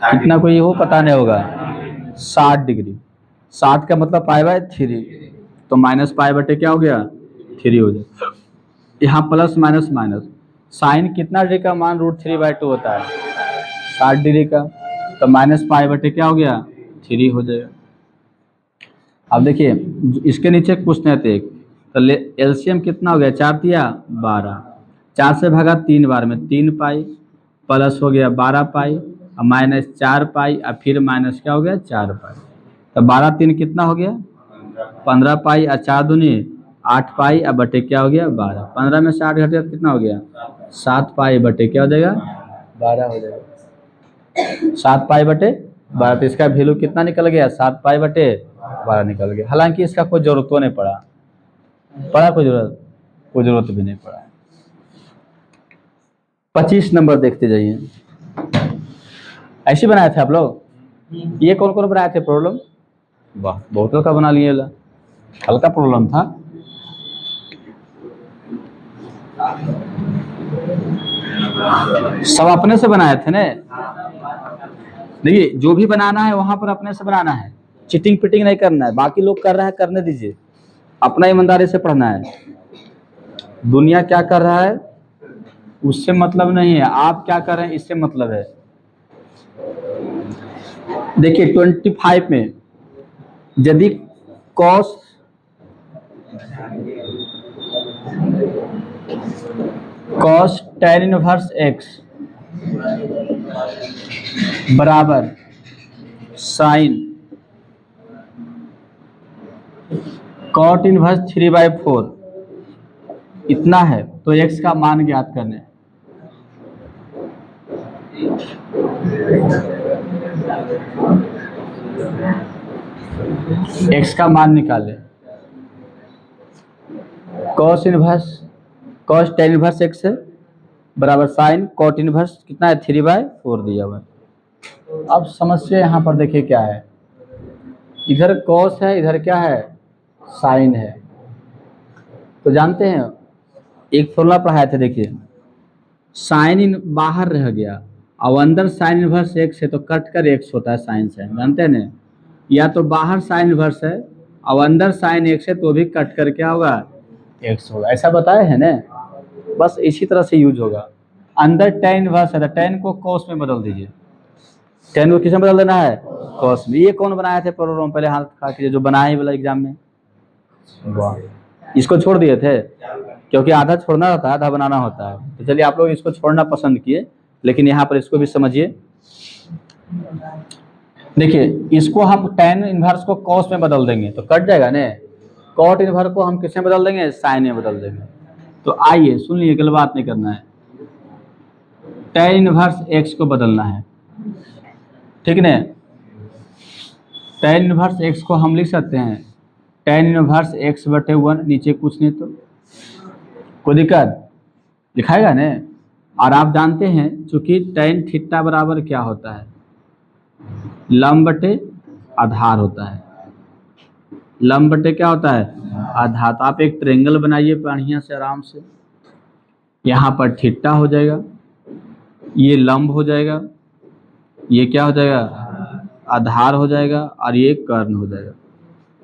कितना कोई हो पता नहीं होगा, 60 डिग्री। 60 का मतलब π/3, तो माइनस π/, क्या हो गया 3 हो जाए। यहाँ प्लस माइनस माइनस, साइन कितना डिग्री का मान √3/2 होता है, 60 डिग्री का, तो माइनस π/, क्या हो गया 3 हो जाएगा। अब देखिए इसके नीचे पूछते थे, तो एलसीएम कितना हो गया, 4 तिया 12, 4 से भागा 3 बार में 3 पाई, प्लस हो गया 12 पाई, और माइनस 4 पाई, और फिर माइनस क्या हो गया 4 पाई, तो 12 3 कितना हो गया 15 पाई, और 4 दूनी 8 पाई, और बटे क्या हो गया 12। 15 में से 8 घटे कितना हो गया 7 पाई, बटे क्या हो जाएगा 12 हो जाएगा। 7 पाई/12, तो इसका वैल्यू कितना निकल गया, 7 पाई/12 निकल गया। हालांकि इसका कोई जरूरत तो नहीं पड़ा, कोई जरूरत भी नहीं पड़ा। 25 नंबर देखते जाइए, ऐसे बनाए थे आप लोग, ये कौन कौन बनाए थे प्रॉब्लम, वाह बहुत हल्का बना लिए, हल्का प्रॉब्लम था। सब अपने से बनाए थे ना, देखिए जो भी बनाना है वहां पर अपने से बनाना है, चीटिंग पिटिंग नहीं करना है। बाकी लोग कर रहा है करने दीजिए, अपना ईमानदारी से पढ़ना है। दुनिया क्या कर रहा है उससे मतलब नहीं है, आप क्या कर रहे हैं इससे मतलब है। देखिए 25 में यदि कॉस tan इनवर्स x बराबर साइन cot इनवर्स 3/4 इतना है, तो x का मान ज्ञात करने। x का मान निकाले, cos tan इनवर्स x है बराबर साइन cot इनवर्स कितना है 3/4 दिया हुआ। अब समस्या यहाँ पर देखिए क्या है, इधर cos है, इधर क्या है साइन है। तो जानते हैं एक फॉर्मूला पढ़ाए थे, देखिए साइन इन बाहर रह गया और अंदर साइन इनवर्स x है, तो कट कर x होता है साइन साइन, जानते हैं ना। या तो बाहर साइन इनवर्स है और अंदर साइन x है, तो भी कट कर क्या होगा x होगा, ऐसा बताया है ना। बस इसी तरह से यूज होगा। अंदर tan इनवर्स है तो tan को cos में बदल दीजिए, tan को किस में बदल देना है कॉस में। ये कौन बनाए थे प्रोग्राम, पहले हाथ खा के जो बनाए वाला एग्जाम में? वाह, इसको छोड़ दिए थे क्योंकि आधा छोड़ना होता है, आधा बनाना होता है। तो चलिए आप लोग इसको छोड़ना पसंद किए, लेकिन यहाँ पर इसको भी समझिए। देखिए इसको हम tan इनवर्स को cos में बदल देंगे तो कट जाएगा ना। cot इनवर्स को हम किस में बदल देंगे? sin में बदल देंगे। तो आइए सुन लीजिए, गलत बात नहीं करना है। tan इनवर्स x को बदलना है, ठीक है ना। tan इनवर्स x को हम लिख सकते हैं tan इनवर्स x बटे 1, नीचे कुछ नहीं तो कोई दिक्कत, लिखाएगा ना। और आप जानते हैं चूंकि tan थीटा बराबर क्या होता है? लंब बटे आधार होता है। लंब बटे क्या होता है? आधार। तो आप एक ट्रायंगल बनाइए बढ़िया से आराम से। यहाँ पर थीटा हो जाएगा, ये लंब हो जाएगा, ये क्या हो जाएगा? आधार हो जाएगा, और ये कर्ण हो जाएगा।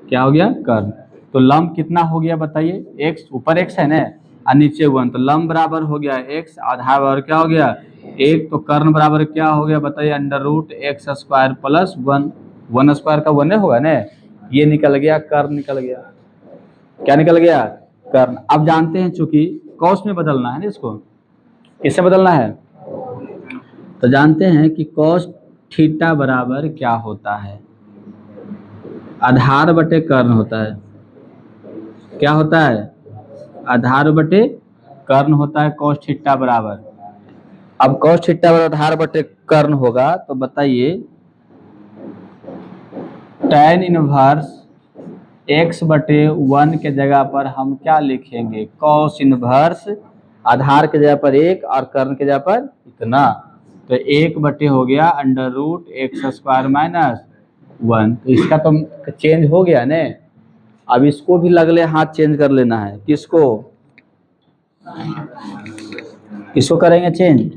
क्या हो गया? कर्ण। तो लंब कितना हो गया बताइए? x, ऊपर x है ना और नीचे 1, तो लंब बराबर हो गया x, आधार बराबर क्या हो गया? 1। तो कर्ण बराबर क्या हो गया बताइए? Under root x square plus 1। 1 square का 1 होगा ना, ये निकल गया, कर्ण निकल गया। क्या निकल गया? कर्ण। अब जानते हैं चूंकि कॉस में बदलना है ना, इसको किससे बदलना है? तो जानते हैं कि कॉस थीटा बराबर क्या होता है? आधार बटे कर्ण होता है। क्या होता है? आधार बटे कर्ण होता है कॉस थीटा बराबर। अब कॉस थीटा बराबर आधार बटे कर्ण होगा, तो बताइए tan इनवर्स x बटे 1 के जगह पर हम क्या लिखेंगे? कॉस इनवर्स, आधार के जगह पर 1 और कर्ण के जगह पर इतना, तो 1 बटे हो गया under root x square minus 1। तो इसका तो चेंज हो गया ने। अब इसको भी लगले हाथ चेंज कर लेना है। किसको? इसको करेंगे चेंज,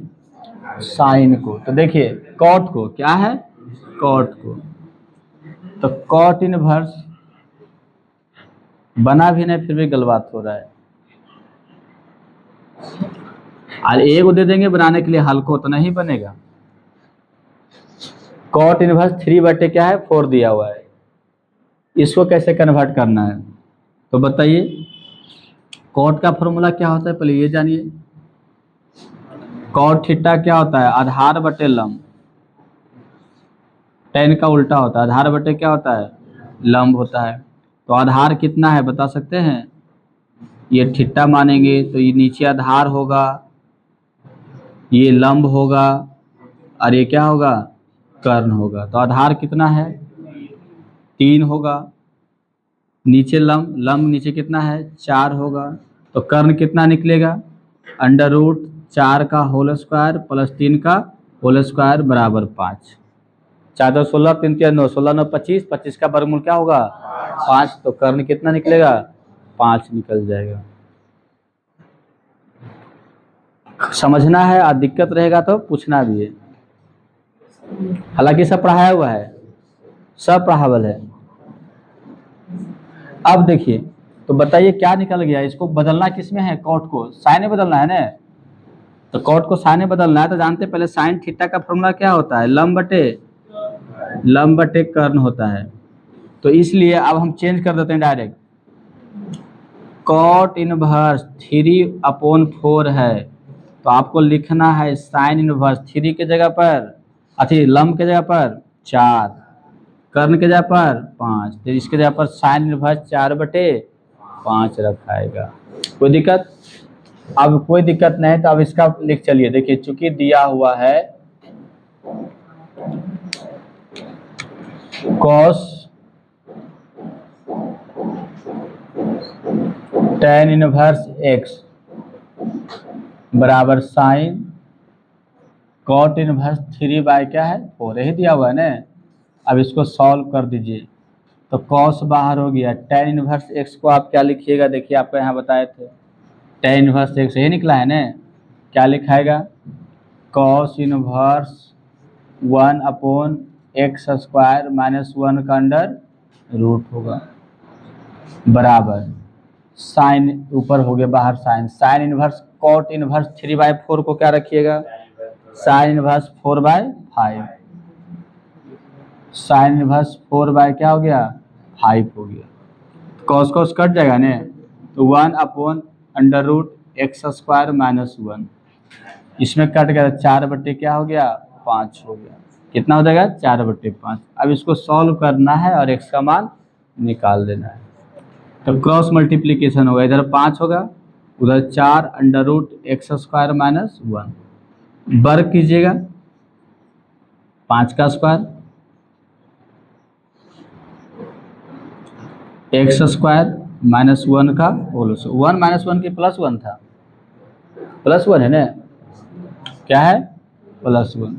साइन को। तो देखिए कॉट को, क्या है? कॉट को। तो कॉट इनवर्स बना भी नहीं, फिर भी गलबात हो रहा है। और एक दे देंगे बनाने के लिए, हल्को तो नहीं बनेगा। कॉट इनवर्स 3 बटे क्या है? 4 दिया हुआ है। इसको कैसे कन्वर्ट करना है तो बताइए। कॉट का फॉर्मूला क्या होता है पहले ये जानिए। कॉट थीटा क्या होता है? आधार बटे लंब। tan का उल्टा होता है, आधार बटे क्या होता है? लंब होता है। तो आधार कितना है बता सकते हैं? ये थीटा मानेंगे तो ये नीचे आधार होगा, ये लंब होगा, और ये क्या होगा? कर्ण होगा। तो आधार कितना है? 3 होगा, नीचे लंब, लंब नीचे कितना है? 4 होगा। तो कर्ण कितना निकलेगा? अंडर रूट 4 का होल स्क्वायर प्लस 3 का होल स्क्वायर बराबर 5। 4 2 16, 3 3 9, 16 9 25, 25 का वर्गमूल क्या होगा? 5। तो कर्ण कितना निकलेगा? 5 निकल जाएगा। समझना है, और दिक्कत रहेगा तो पूछना भी है। हालांकि सब पढ़ाया हुआ है, सब पढ़ावल है। अब देखिए तो बताइए क्या निकल गया? इसको बदलना किस में है? कॉट को साइन में बदलना है ना। तो कॉट को साइन में बदलना है तो जानते हैं पहले साइन थीटा का फॉर्मूला क्या होता है? लंब बटे कर्ण होता है। तो इसलिए अब हम चेंज कर देते हैं डायरेक्ट। कॉट इनवर्स 3/4 है, तो आपको लिखना है साइन इनवर्स 3 के जगह पर, लंब के जगह पर 4, कर्ण के जगह पर 5, तो इसके जगह पर साइन इनवर्स 4/5 रखाएगा। कोई दिक्कत? अब कोई दिक्कत नहीं, तो अब इसका लिख चलिए। देखिए चूंकि दिया हुआ है कॉस tan इनवर्स x बराबर साइन कॉट इनवर्स 3 बाय क्या है? 4 ही दिया हुआ है ना। अब इसको सॉल्व कर दीजिए तो कॉस बाहर हो गया। tan इनवर्स x को आप क्या लिखिएगा? देखिए आपको यहाँ बताए थे tan इनवर्स x यही निकला है ना। क्या लिखाएगा? Cos inverse 1/x square minus 1 का अंडर रूट होगा बराबर साइन, ऊपर हो गया बाहर sine, sine inverse cot inverse 3/4 को क्या रखिएगा? Sine inverse 4/5। Sine inverse 4 by क्या हो गया 5 हो गया। कॉस कॉस कट जाएगा ने, तो 1/√x² - 1 इसमें कट गया 4/, क्या हो गया 5 हो गया। कितना हो जाएगा 4/5। अब इसको सॉल्व करना है और x का मान निकाल देना है। तो क्रॉस मल्टीप्लीकेशन होगा, इधर 5 होगा, उधर 4/√x² - 1 वर्ग कीजिएगा 5 का स्क्वायर, x² - 1 का होल। 1 - 1 की +1 था, +1 है ना, क्या है +1।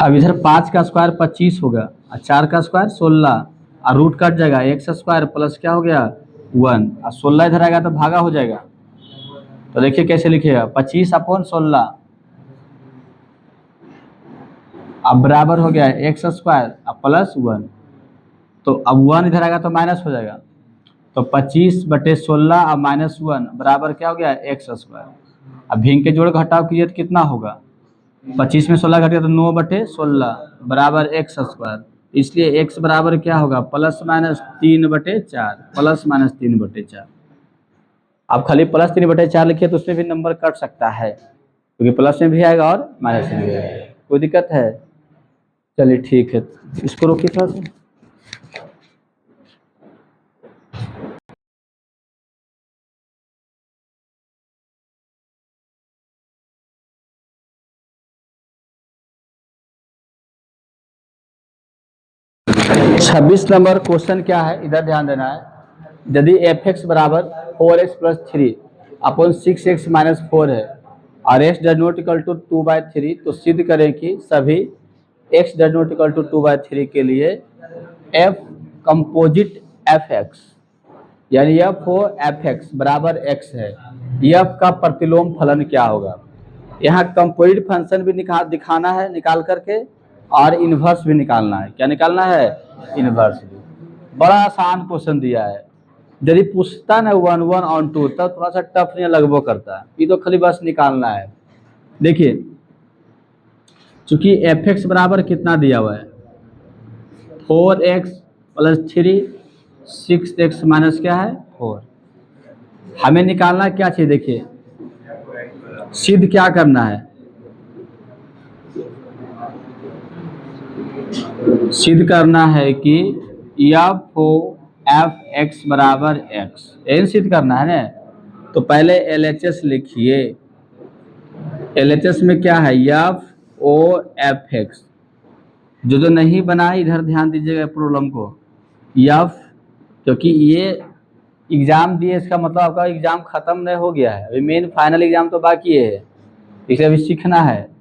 अब इधर 5 का स्क्वायर 25 होगा और 4 का स्क्वायर 16 और रूट कट जाएगा, x² प्लस क्या हो गया 1 और 16 इधर आएगा तो भागा हो जाएगा। तो देखिए कैसे लिखिएगा 25/16 अब बराबर हो गया x² +1। तो अब 1 इधर आएगा तो माइनस हो जाएगा, तो 25/16 और -1 बराबर क्या हो गया x²। अब भिन्न के जोड़ घटाव कीजिए तो कितना होगा, 25 में 16 घट गया तो 9/16 बराबर x²। इसलिए x बराबर क्या होगा +-3/4, +-3/4। आप खाली +3/4 लिखिए तो उसमें भी नंबर कट सकता है, क्योंकि प्लस में भी आएगा और माइनस में भी आएगा। कोई दिक्कत है? चलिए ठीक है, इसको रोकिए थोड़ा सा। 26 नंबर क्वेश्चन क्या है, इधर ध्यान देना है। यदि f(x) बराबर 4x + 3/6x - 4 है और x does not equal to 2/3, तो सिद्ध करें कि सभी x does not equal to 2/3 के लिए f कंपोजिट f(x) यानी f हो f(x) बराबर x है, f का प्रतिलोम फलन क्या होगा। यहाँ कंपोजिट फंक्शन भी दिखाना है निकाल करके, और इन्वर्स भी निकालना है। क्या निकालना है, इन्वर्स भी। बड़ा आसान क्वेश्चन दिया है, यदि पूछता ना 1 1 और 2 तब थोड़ा सा टफ नहीं लगभग करता है, ये तो खाली बस निकालना है। देखिए चूंकि f(x) बराबर कितना दिया हुआ है 4x + 3 6x - क्या है 4, हमें निकालना क्या चाहिए। देखिए सिद्ध क्या करना है, सिद्ध करना है कि f हो f(x) बराबर x, यही सिद्ध करना है ना। तो पहले LHS लिखिए, LHS में क्या है f o f(x), जो नहीं बना इधर ध्यान दीजिएगा प्रॉब्लम को। f क्योंकि ये एग्जाम दिए, इसका मतलब आपका एग्जाम खत्म नहीं हो गया है, अभी मेन फाइनल एग्जाम तो बाकी है, इसे अभी सीखना है।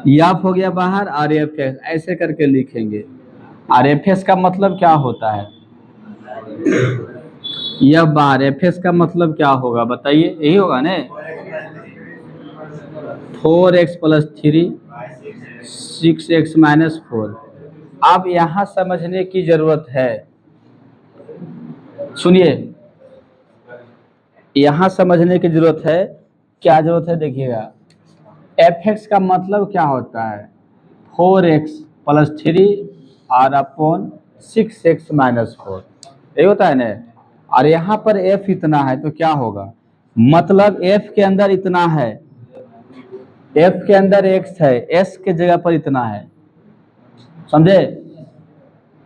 f हो गया बाहर, और f(x) ऐसे करके लिखेंगे। और f(s) का मतलब क्या होता है, यह बार f(s) का मतलब क्या होगा बताइए, यही होगा ना 4x + 3 6x - 4। अब यहाँ समझने की जरूरत है, सुनिए यहाँ समझने की जरूरत है। क्या जरूरत है देखिएगा, f(x) का मतलब क्या होता है 4x + 3 और अपॉन 6x - 4, यही होता है ना। और यहाँ पर f इतना है तो क्या होगा, मतलब f के अंदर इतना है, f के अंदर x है, s के जगह पर इतना है, समझे।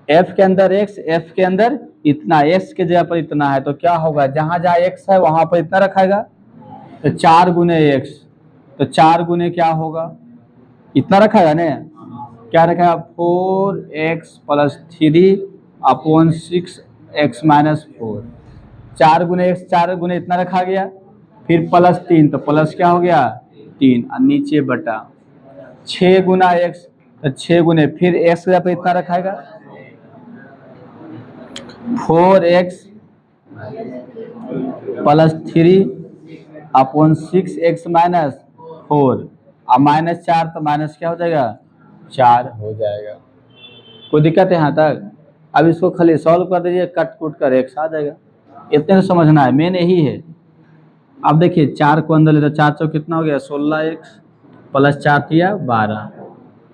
f के अंदर x, f के अंदर इतना, s के जगह पर इतना है, तो क्या होगा जहां जहां x है वहां पर इतना रखाएगा, तो 4 गुने x, तो 4 गुने क्या होगा इतना रखाएगा ना, क्या रखा 4x + 3 अपॉन 6x - 4, 4 गुने x, 4 गुने इतना रखा गया, फिर +3, तो प्लस क्या हो गया 3 और नीचे बटा 6 गुना x, तो 6 गुने फिर x पे इतना रखाएगा 4x + 3 अपॉन 6x - 4 और -4, तो माइनस क्या हो जाएगा 4 हो जाएगा। कोई दिक्कत है यहाँ तक? अब इसको खाली सॉल्व कर दीजिए, कट कुट कर x आ जाएगा, इतने तो समझना है, मेन यही है। अब देखिए 4 को अंदर ले तो 4 चौक कितना हो गया 16x, प्लस 4 तिया 12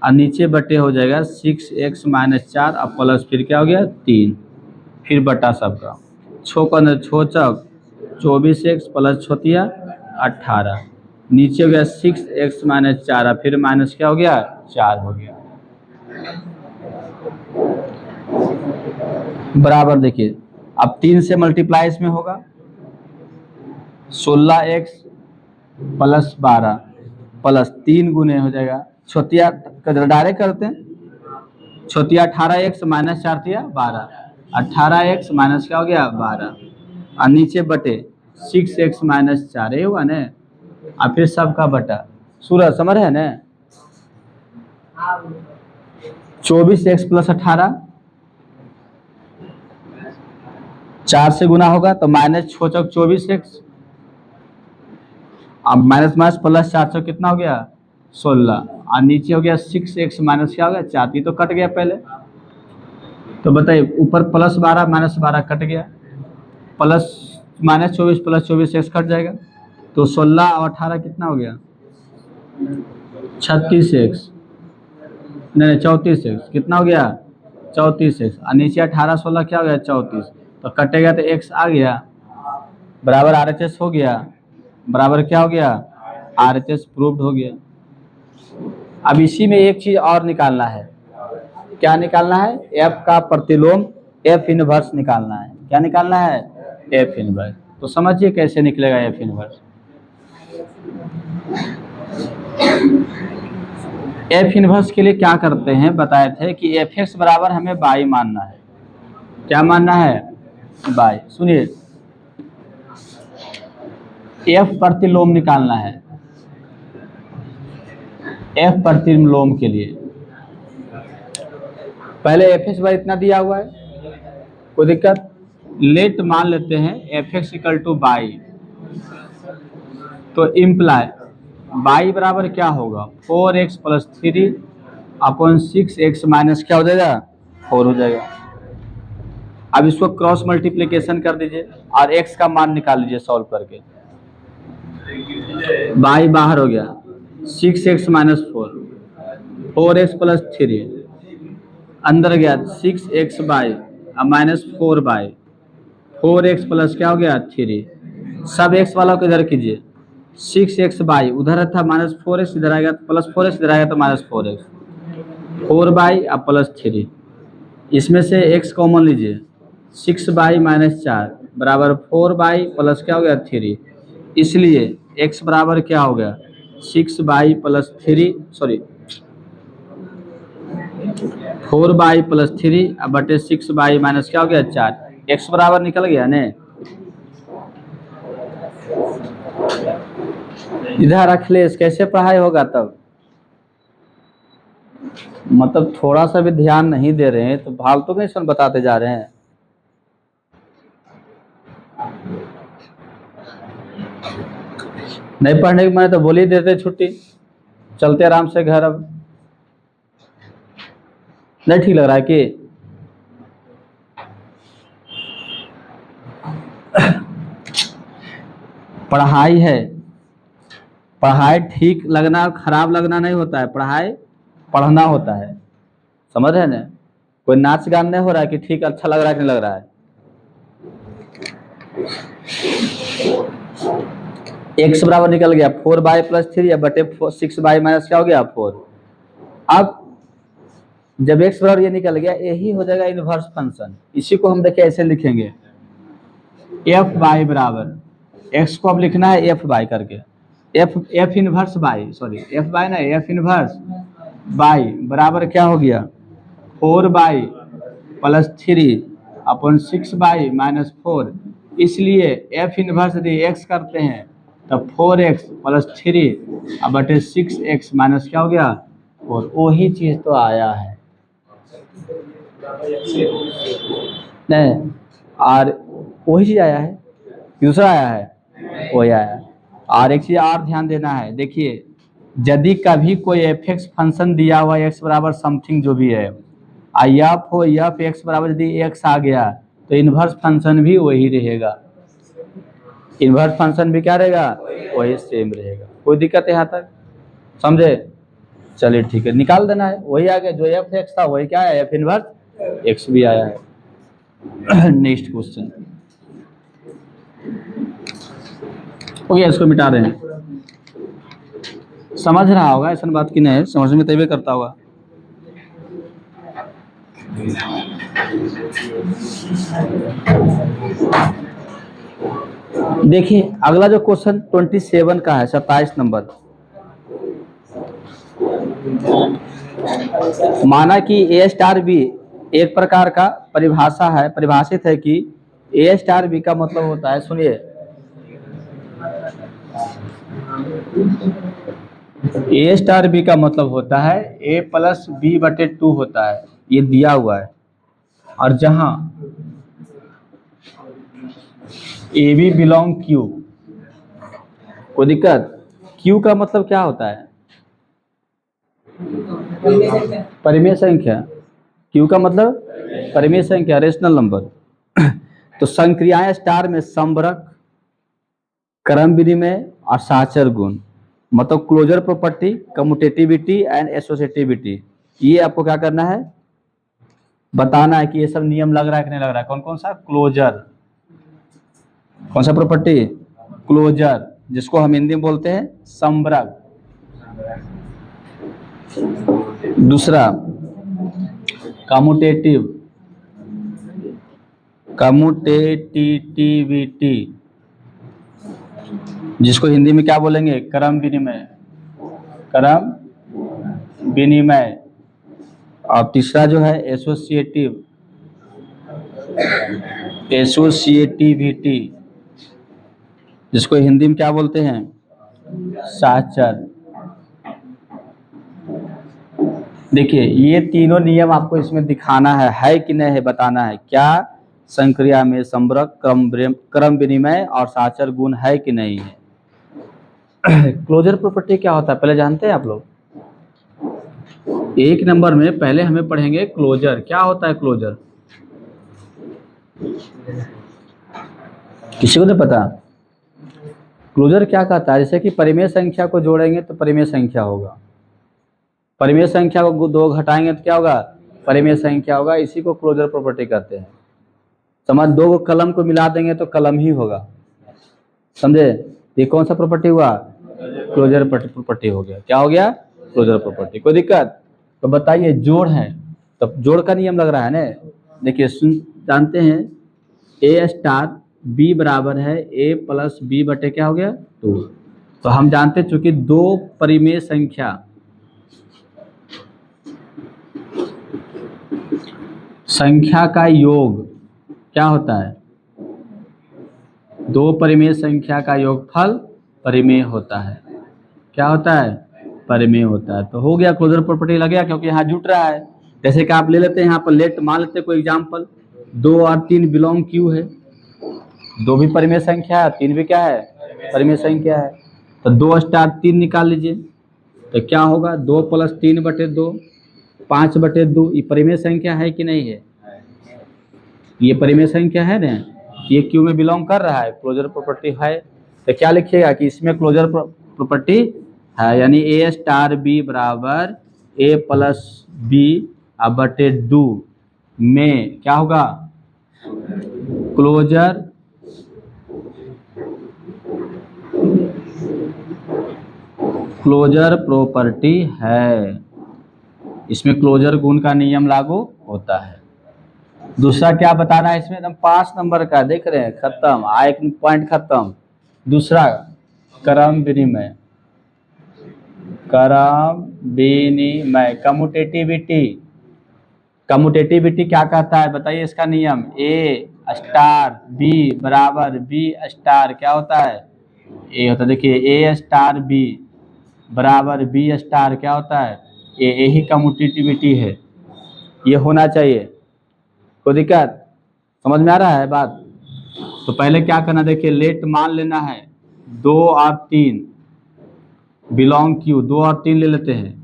और नीचे बटे हो जाएगा 6x - 4 और प्लस फिर क्या हो गया 3 फिर बटा सबका छो का अंदर छो चौक 24x प्लस छोतिया 18 नीचे हो गया 6x - 4 और फिर माइनस क्या हो गया 4 हो गया बराबर। देखिए अब 3 से मल्टीप्लाई इसमें होगा 16x प्लस 12 प्लस 3 गुने हो जाएगा छोतिया डायरेक्ट करते हैं छोतिया 18x - 4 तिया 12 18x माइनस क्या हो गया 12 और नीचे बटे 6x - 4 ये हुआ ना और फिर सबका बटा सूरज समझ है ना 24x प्लस 18 4 से गुना होगा तो माइनस 6 चौक 24x अब माइनस माइनस प्लस 4 चौक कितना हो गया 16 और नीचे हो गया 6x माइनस क्या हो गया 4 तो कट गया पहले तो बताइए ऊपर प्लस 12 माइनस 12 कट गया plus minus 24 plus 24x cut जाएगा तो 16 और 18 कितना हो गया 36x नहीं 34x कितना हो गया 34x और नीचे 18 16 क्या हो गया 34 तो कटेगा तो x आ गया बराबर RHS हो गया बराबर क्या हो गया RHS प्रूव्ड हो गया। अब इसी में एक चीज और निकालना है क्या निकालना है f का प्रतिलोम f इनवर्स निकालना है क्या निकालना है f इनवर्स तो समझिए कैसे निकलेगा f इनवर्स f इनवर्स के लिए क्या करते हैं बताए थे कि fx बराबर हमें y मानना है क्या मानना है y सुनिए f प्रतिलोम निकालना है f प्रतिलोम के लिए पहले fx बार इतना दिया हुआ है कोई दिक्कत लेट मान लेते हैं fx = y तो इम्प्लाई y बराबर क्या होगा 4x + 3 अपॉन 6x माइनस क्या हो जाएगा 4 हो जाएगा। अब इसको क्रॉस मल्टीप्लिकेशन कर दीजिए और x का मान निकाल लीजिए सॉल्व करके y बाहर हो गया 6x - 4 4x + 3 अंदर गया 6xy minus 4y 4x plus क्या हो गया 3 सब x वाला को इधर कीजिए 6xy उधर था माइनस 4x इधर आएगा तो प्लस 4x इधर आएगा तो माइनस 4x 4y और प्लस 3 इसमें से x कॉमन लीजिए 6y - 4 बराबर 4y प्लस क्या हो गया 3 इसलिए x बराबर क्या हो गया 6y + 3 सॉरी 4y + 3 बटे 6y माइनस क्या हो गया 4 x बराबर निकल गया ने इधर रख ले कैसे पढ़ाई होगा तब मतलब थोड़ा सा भी ध्यान नहीं दे रहे हैं तो फालतू में इसमें बताते जा रहे हैं नहीं पढ़ने के मैंने तो बोल ही देते छुट्टी चलते आराम से घर अब नहीं ठीक लग रहा है कि पढ़ाई है पढ़ाई ठीक लगना खराब लगना नहीं होता है पढ़ाई पढ़ना होता है समझ रहे ना कोई नाच गान नहीं हो रहा है कि ठीक अच्छा लग रहा है कि नहीं लग रहा है x बराबर निकल गया 4y + 3 बटे 6y माइनस क्या हो गया 4 अब जब x बराबर ये निकल गया यही हो जाएगा इनवर्स फंक्शन इसी को हम देखिए ऐसे लिखेंगे fy बराबर x को अब लिखना है fy करके f inverse y sorry fy ना f इनवर्स y बराबर क्या हो गया 4y + 3 अपॉन 6y - 4 इसलिए f इनवर्स यदि x करते हैं तब 4x + 3 बटे 6x माइनस क्या हो गया और वही चीज तो आया है नहीं और वही चीज आया है दूसरा आया है वही आया है। और एक चीज और ध्यान देना है देखिए यदि कभी कोई fx फंक्शन दिया हुआ x बराबर समथिंग जो भी है f हो f(x) बराबर यदि x आ गया तो इनवर्स फंक्शन भी वही रहेगा इनवर्स फंक्शन भी क्या रहेगा वही सेम रहेगा कोई दिक्कत है यहाँ तक समझे? चलिए ठीक है, निकाल देना है, वही आ गया जो एफ एक्स था वही क्या है, एफ इनवर्स एक्स भी आया है। नेक्स्ट क्वेश्चन हो गया, इसको मिटा रहे हैं। समझ रहा होगा, ऐसा बात की नहीं है, समझ में तभी करता होगा। देखिए अगला जो क्वेश्चन 27 का है, 27 नंबर। माना कि ए स्टार बी एक प्रकार का परिभाषा है, परिभाषित है कि ए स्टार बी का मतलब होता है, सुनिए, ए स्टार बी का मतलब होता है ए प्लस बी बटे 2 होता है, ये दिया हुआ है। और जहां ए बी बिलोंग क्यू, कोई दिक्कत? क्यू का मतलब क्या होता है? परिमेय संख्या। क्यू का मतलब परिमेय संख्या, रेशनल नंबर। तो संक्रियाएं स्टार में संबरक, क्रम विनिमय और साचर गुण, मतलब closure property, commutativity and associativity, ये आपको क्या करना है, बताना है कि ये सब नियम लग रहा है कि नहीं लग रहा है। कौन कौन सा? क्लोजर, कौन सा प्रॉपर्टी? क्लोजर, जिसको हम हिंदी में बोलते हैं संबरक। दूसरा कम्यूटेटिव, कम्यूटेटिविटी, जिसको हिंदी में क्या बोलेंगे? क्रम विनिमय, क्रम विनिमय। और तीसरा जो है एसोसिएटिव, एसोसिएटिविटी, जिसको हिंदी में क्या बोलते हैं? साचर। देखिए ये तीनों नियम आपको इसमें दिखाना है कि नहीं है, बताना है। क्या संक्रिया में संबरक, क्रम विनिमय और साचर गुण है कि नहीं है। क्लोजर प्रॉपर्टी क्या होता है पहले जानते हैं आप लोग? एक नंबर में पहले हमें पढ़ेंगे क्लोजर। क्या होता है क्लोजर? किसी को नहीं पता? क्लोजर क्या कहता है? जैसे कि परिमेय संख्या को जोड़ेंगे तो परिमेय संख्या होगा, परिमेय संख्या को 2 घटाएंगे तो क्या होगा? परिमेय संख्या होगा। इसी को क्लोजर प्रॉपर्टी कहते हैं। समझ, 2 कलम को मिला देंगे तो कलम ही होगा, समझे? ये कौन सा प्रॉपर्टी हुआ? क्लोजर प्रॉपर्टी हो गया। क्या हो गया? Closure property. कोई दिक्कत? तो बताइए, जोड़ है तो जोड़ का नियम लग रहा है ना। देखिए जानते हैं ए स्टार बी बराबर है ए प्लस बी बटे क्या हो गया? 2। तो हम जानते हैं चूंकि 2 परिमेय संख्या, संख्या का योग क्या होता है? 2 परिमेय संख्या का योगफल परिमेय होता है। क्या होता है? परिमेय होता है। तो हो गया, क्लोजर प्रॉपर्टी लग गया, क्योंकि यहाँ जुट रहा है। जैसे कि आप ले लेते हैं यहाँ पर लेट, मान लेते हैं कोई एग्जाम्पल, 2 और 3 बिलोंग क्यू है। 2 भी परिमेय संख्या है, 3 भी क्या है? परिमेय संख्या है। तो 2 स्टार 3 निकाल लीजिए तो क्या होगा? 2 प्लस 3 बटे 2, 5 बटे 2। ये परिमेय संख्या है कि नहीं है? ये परिमेय संख्या है ना, ये क्यू में बिलोंग कर रहा है, क्लोजर प्रॉपर्टी है। तो क्या लिखिएगा कि इसमें क्लोजर प्रॉपर्टी है, यानी ए स्टार बी बराबर ए प्लस बी बटे 2 में क्या होगा? क्लोजर क्लोजर प्रॉपर्टी है। इसमें क्लोजर गुण का नियम लागू होता है। दूसरा क्या बताना है इसमें? एकदम 5 नंबर का, देख रहे हैं, खत्म, एक पॉइंट खत्म। दूसरा क्रम विनिमय, क्रम विनिमय, कम्यूटेटिविटी। कम्यूटेटिविटी क्या कहता है बताइए इसका नियम? ए स्टार बी बराबर बी स्टार क्या होता है? ए होता है। देखिए ए स्टार बी बराबर बी स्टार क्या होता है? यही कम्यूटेटिविटी है, ये होना चाहिए। कोई दिक्कत? समझ में आ रहा है बात? तो पहले क्या करना, देखिए लेट मान लेना है 2 और 3 बिलोंग क्यू, 2 और 3 ले लेते हैं।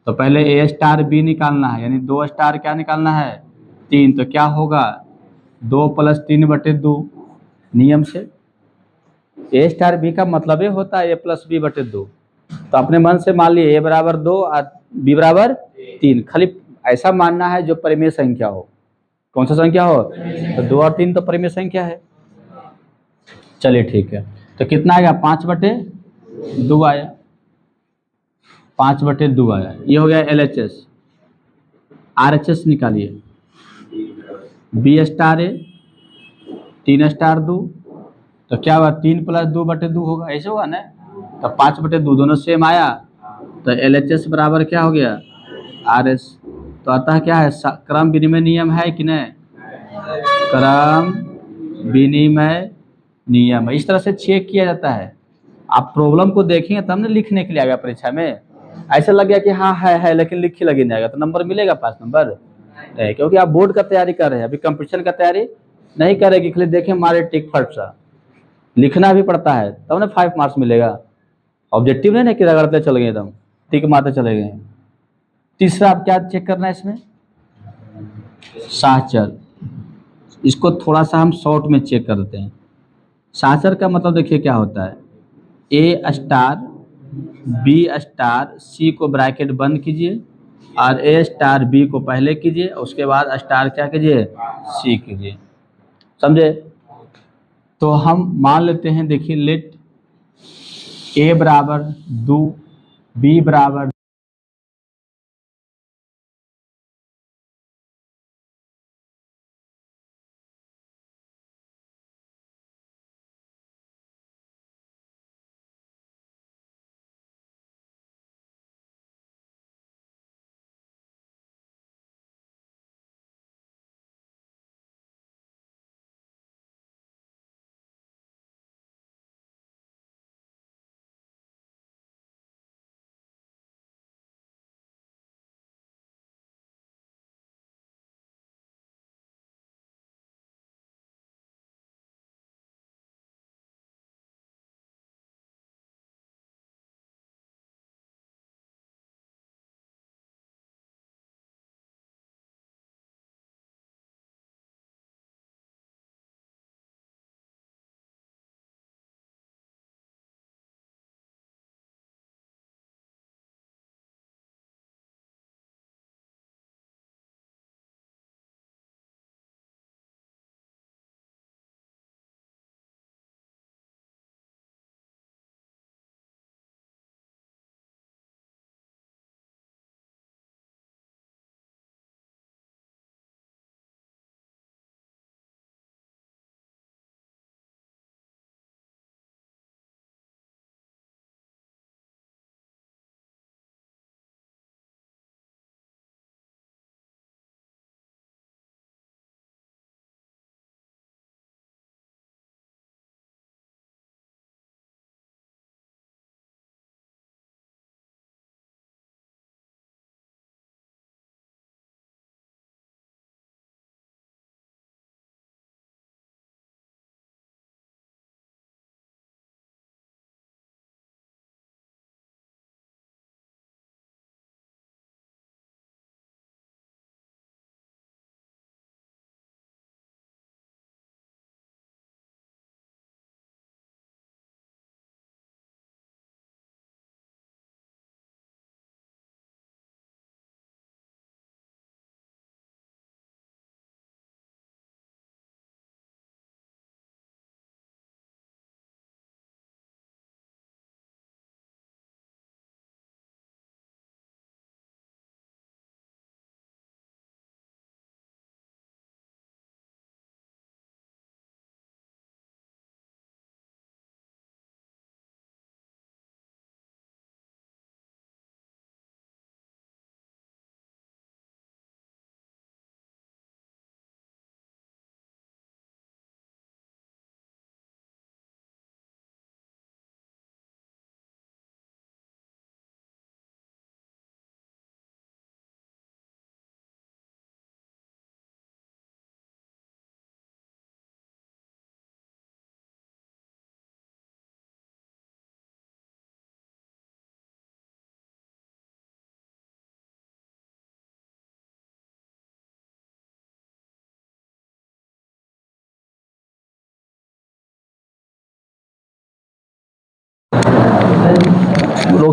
तो पहले ए स्टार बी निकालना है, यानी 2 स्टार क्या निकालना है? 3। तो क्या होगा? 2 प्लस 3 बटे 2 नियम से। ए स्टार बी का मतलब ये होता है ए प्लस बी बटे 2। तो अपने मन से मान लिए a बराबर 2 और b बराबर 3, खाली ऐसा मानना है जो परिमेय संख्या हो। कौन सा संख्या हो? तो 2 और 3 तो परिमेय संख्या है। चलिए ठीक है, तो कितना आएगा? 5/2 आया, 5/2 आया। ये हो गया LHS। RHS निकालिए, B स्टार ए 3 स्टार 2, तो क्या हुआ? 3 + 2/2 होगा, ऐसे होगा ना। तो 5/2 दोनों सेम आया, तो LHS बराबर क्या हो गया? RS। तो अतः क्या है? क्रम विनिमय नियम है कि नहीं? क्रम विनिमय नियम। इस तरह से चेक किया जाता है। आप प्रॉब्लम को देखेंगे तब ना लिखने के लिए आएगा परीक्षा में। ऐसा लग गया कि हाँ है लेकिन लिख ही लगे जाएगा, तो नंबर मिलेगा? 5 नंबर नहीं, क्योंकि आप बोर्ड का तैयारी कर रहे हैं, अभी कंपटीशन का तैयारी नहीं करेगी। खाली देखें मारे टिक फट सा, लिखना भी पड़ता है तब ना 5 मार्क्स मिलेगा। ऑब्जेक्टिव नहीं ना कि रगड़ते चले गए एकदम टिक मारते चले गए। तीसरा आप क्या चेक करना है इसमें? साहचर। इसको थोड़ा सा हम शॉर्ट में चेक करते हैं। साहचर का मतलब देखिए क्या होता है? A star B star C को ब्रैकेट बंद कीजिए और A स्टार B को पहले कीजिए, उसके बाद स्टार क्या कीजिए? C कीजिए। समझे? तो हम मान लेते हैं, देखिए लेट A बराबर 2, B बराबर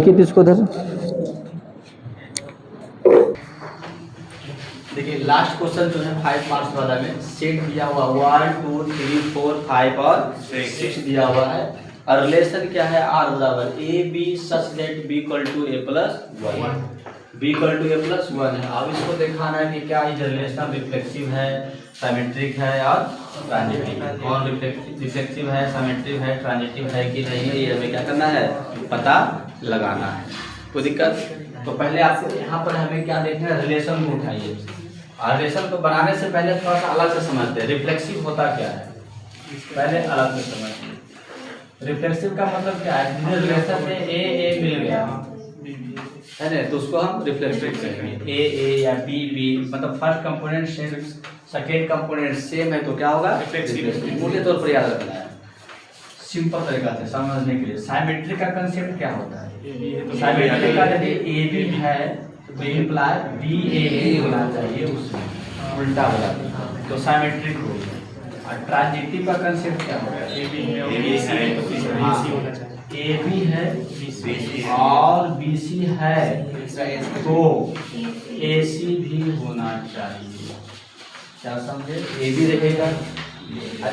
रोकिए तो इसको उधर। देखिए लास्ट क्वेश्चन जो है 5 मार्क्स वाला में सेट दिया हुआ 1 2 3 4 5 और 6 दिया हुआ है और रिलेशन क्या है आर बराबर A B such that B equal to A plus 1 B equal to A plus 1 है। अब इसको दिखाना है कि क्या ये रिलेशन रिफ्लेक्सिव है, सिमेट्रिक है और ट्रांजिटिव है। कौन रिफ्लेक्सिव है, सिमेट्रिक है, ट्रांजिटिव है कि नहीं है, ये हमें क्या करना है, पता लगाना है। कोई दिक्कत? तो पहले आपको यहाँ पर हमें क्या देखना है, रिलेशन को उठाइए और रिलेशन को बनाने से पहले थोड़ा सा अलग से समझते हैं रिफ्लेक्सिव होता क्या है, पहले अलग से समझते। रिफ्लेक्सिव का मतलब क्या है, जिस रिलेशन में ए मिल गया है ना, तो उसको हम रिफ्लेक्सिव कहेंगे। ए या बी मतलब first component same, second component same है तो क्या होगा, रिफ्लेक्सिव। मूल्य तौर पर याद रखना है सिंपल तरीका से समझने के लिए। साइमेट्रिक का कंसेप्ट क्या होता है, साइमेट्रिक का यदि ए बी है तो इम्प्लाई बी ए होना चाहिए, उसमें उल्टा हो जाता है तो साइमेट्रिक हो गया। और ट्रांजिटिव का कंसेप्ट क्या होता है, ए बी है और बी सी है तो ए सी भी होना चाहिए। क्या समझे, ए बी रहेगा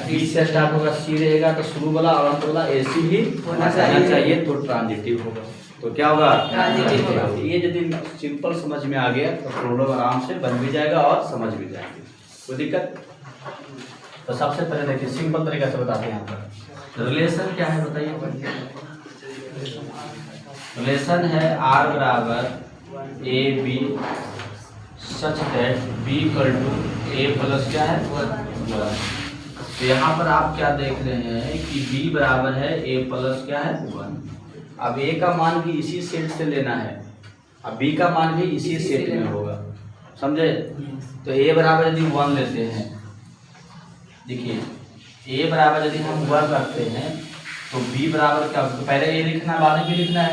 बी से स्टार्ट होगा, सी रहेगा तो शुरू वाला और अंत वाला ए सी भी होना चाहिए तो ट्रांजिटिव होगा। तो क्या होगा, ट्रांजिटिव होगा। ये यदि सिंपल समझ में आ गया तो प्रॉब्लम आराम से बन भी जाएगा और समझ भी जाएगी, कोई दिक्कत? तो सबसे पहले देखिए सिंपल तरीका से बताते हैं यहाँ पर रिलेशन क्या है बताइए। रिलेशन है आर बराबर A B such that B equal to A plus क्या है 1। तो यहाँ पर आप क्या देख रहे हैं कि b बराबर है a प्लस क्या है 1। अब a का मान भी इसी सेट से लेना है, अब b का मान भी इसी सेट में होगा, समझे? तो a बराबर यदि 1 लेते हैं, देखिए a बराबर यदि हम 1 रखते हैं तो b बराबर क्या, तो पहले a लिखना बाद में लिखना है।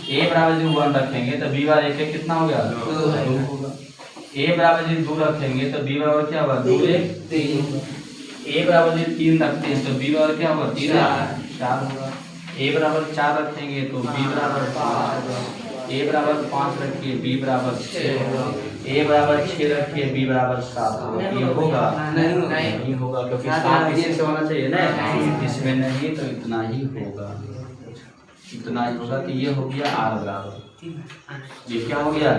a बराबर यदि 1 रखेंगे तो b बराबर 1 कितना हो गया, 2 होगा। a बराबर यदि 2 रखेंगे तो b बराबर क्या होगा, 2 1 3। ए बराबर यदि 3 रखते हैं तो बी बराबर क्या होगा, 3 4 होगा। ए बराबर 4 रखेंगे तो बी बराबर 5 होगा। ए बराबर 5 रखिए बी बराबर 6 होगा। ए बराबर 6 रखिए बी बराबर 7 होगा। ये होगा नहीं होगा क्योंकि 7 इसी से होना चाहिए ना, इसमें नहीं तो इतना ही होगा, इतना ही होगा। कि ये हो गया आर बराबर, ये क्या हो गया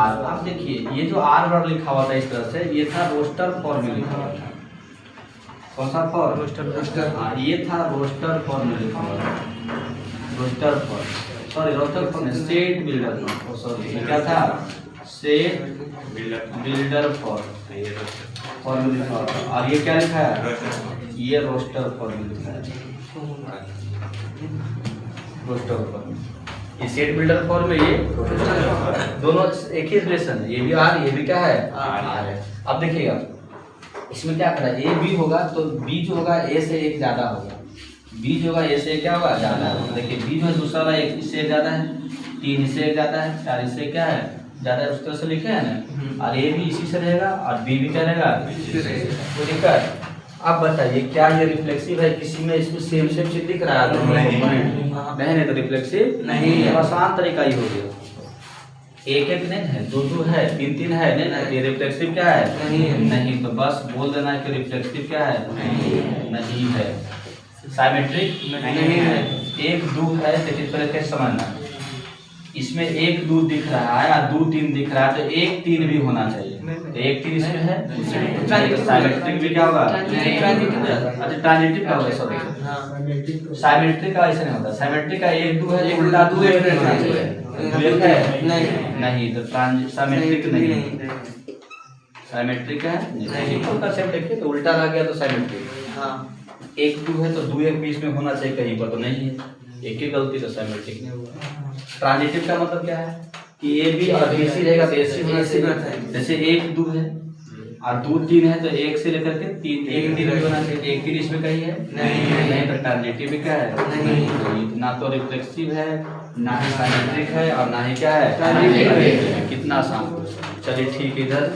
आर। अब देखिए ये जो आर बराबर लिखा हुआ था इस तरह से, ये था रोस्टर फॉर्म में लिखा हुआ था। कौन सा फॉर्म, रोस्टर। हाँ ये था रोस्टर फॉर्म में लिखा हुआ था, roster form, sorry roster form में सेट बिल्डर फॉर्म, सॉरी क्या था, सेट बिल्डर फॉर्म में लिखा हुआ था। और ये क्या लिखा है, ये रोस्टर फॉर्म में लिखा है, रोस्टर फॉर्म। ये सेट बिल्डर फॉर्म में, ये दोनों एक ही रिलेशन है, ये भी आर ये भी क्या है आर है। अब देखिएगा इसमें क्या करा, ए बी होगा तो बी जो होगा ए से 1 ज्यादा होगा, बी जो होगा ए से क्या होगा ज्यादा होगा। देखिए बी जो है दूसरा वाला 1 इससे ज्यादा है, 3 इससे 1 ज्यादा है, 4 इससे क्या है ज्यादा है, उस तरह से लिखे है ना। और ए भी इसी से रहेगा और बी भी क्या रहेगा इसी से, कोई दिक्कत? अब बताइए क्या ये रिफ्लेक्सिव है, किसी में इसमें सेम चीज दिख रहा है? नहीं तो रिफ्लेक्सिव नहीं है, आसान तरीका ही हो गया। 1 1 नहीं है, 2 2 है, 3 3 है, नहीं ये रिफ्लेक्सिव क्या है, नहीं तो बस बोल देना है कि रिफ्लेक्सिव क्या है, नहीं है। साइमेट्रिक नहीं है। 1 2 है, देखिए पहले कैसे समझना, इसमें 1 2 दिख रहा है और 2 3 दिख रहा है तो 1 3 भी होना चाहिए। तो 1 3 इसमें है, साइमेट्रिक भी क्या होगा, अच्छा ट्रांजिटिव क्या होगा, सॉरी साइमेट्रिक का ऐसा नहीं होता। साइमेट्रिक का 1 2 है, उल्टा 2 1 नहीं होना चाहिए, नहीं तो साइमेट्रिक नहीं, साइमेट्रिक है नहीं। कंसेप्ट देखिए तो उल्टा आ गया तो साइमेट्रिक। हाँ 1 2 है तो 2 1 बीच में होना चाहिए, कहीं पर तो नहीं है, एक ही गलती तो साइमेट्रिक नहीं हुआ। ट्रांजिटिव का मतलब क्या है कि ए बी और बी सी रहेगा तो ए सी होना चाहिए। जैसे 1 2 है और 2 3 है तो 1 से लेकर के 3 1 3 भी होना चाहिए। 1 3 इसमें कहीं है नहीं तो ट्रांजिटिव भी क्या है नहीं, ना तो रिफ्लेक्सिव है ना ही साइमेट्रिक है और ना ही क्या है, कितना आसान। चलिए ठीक है इधर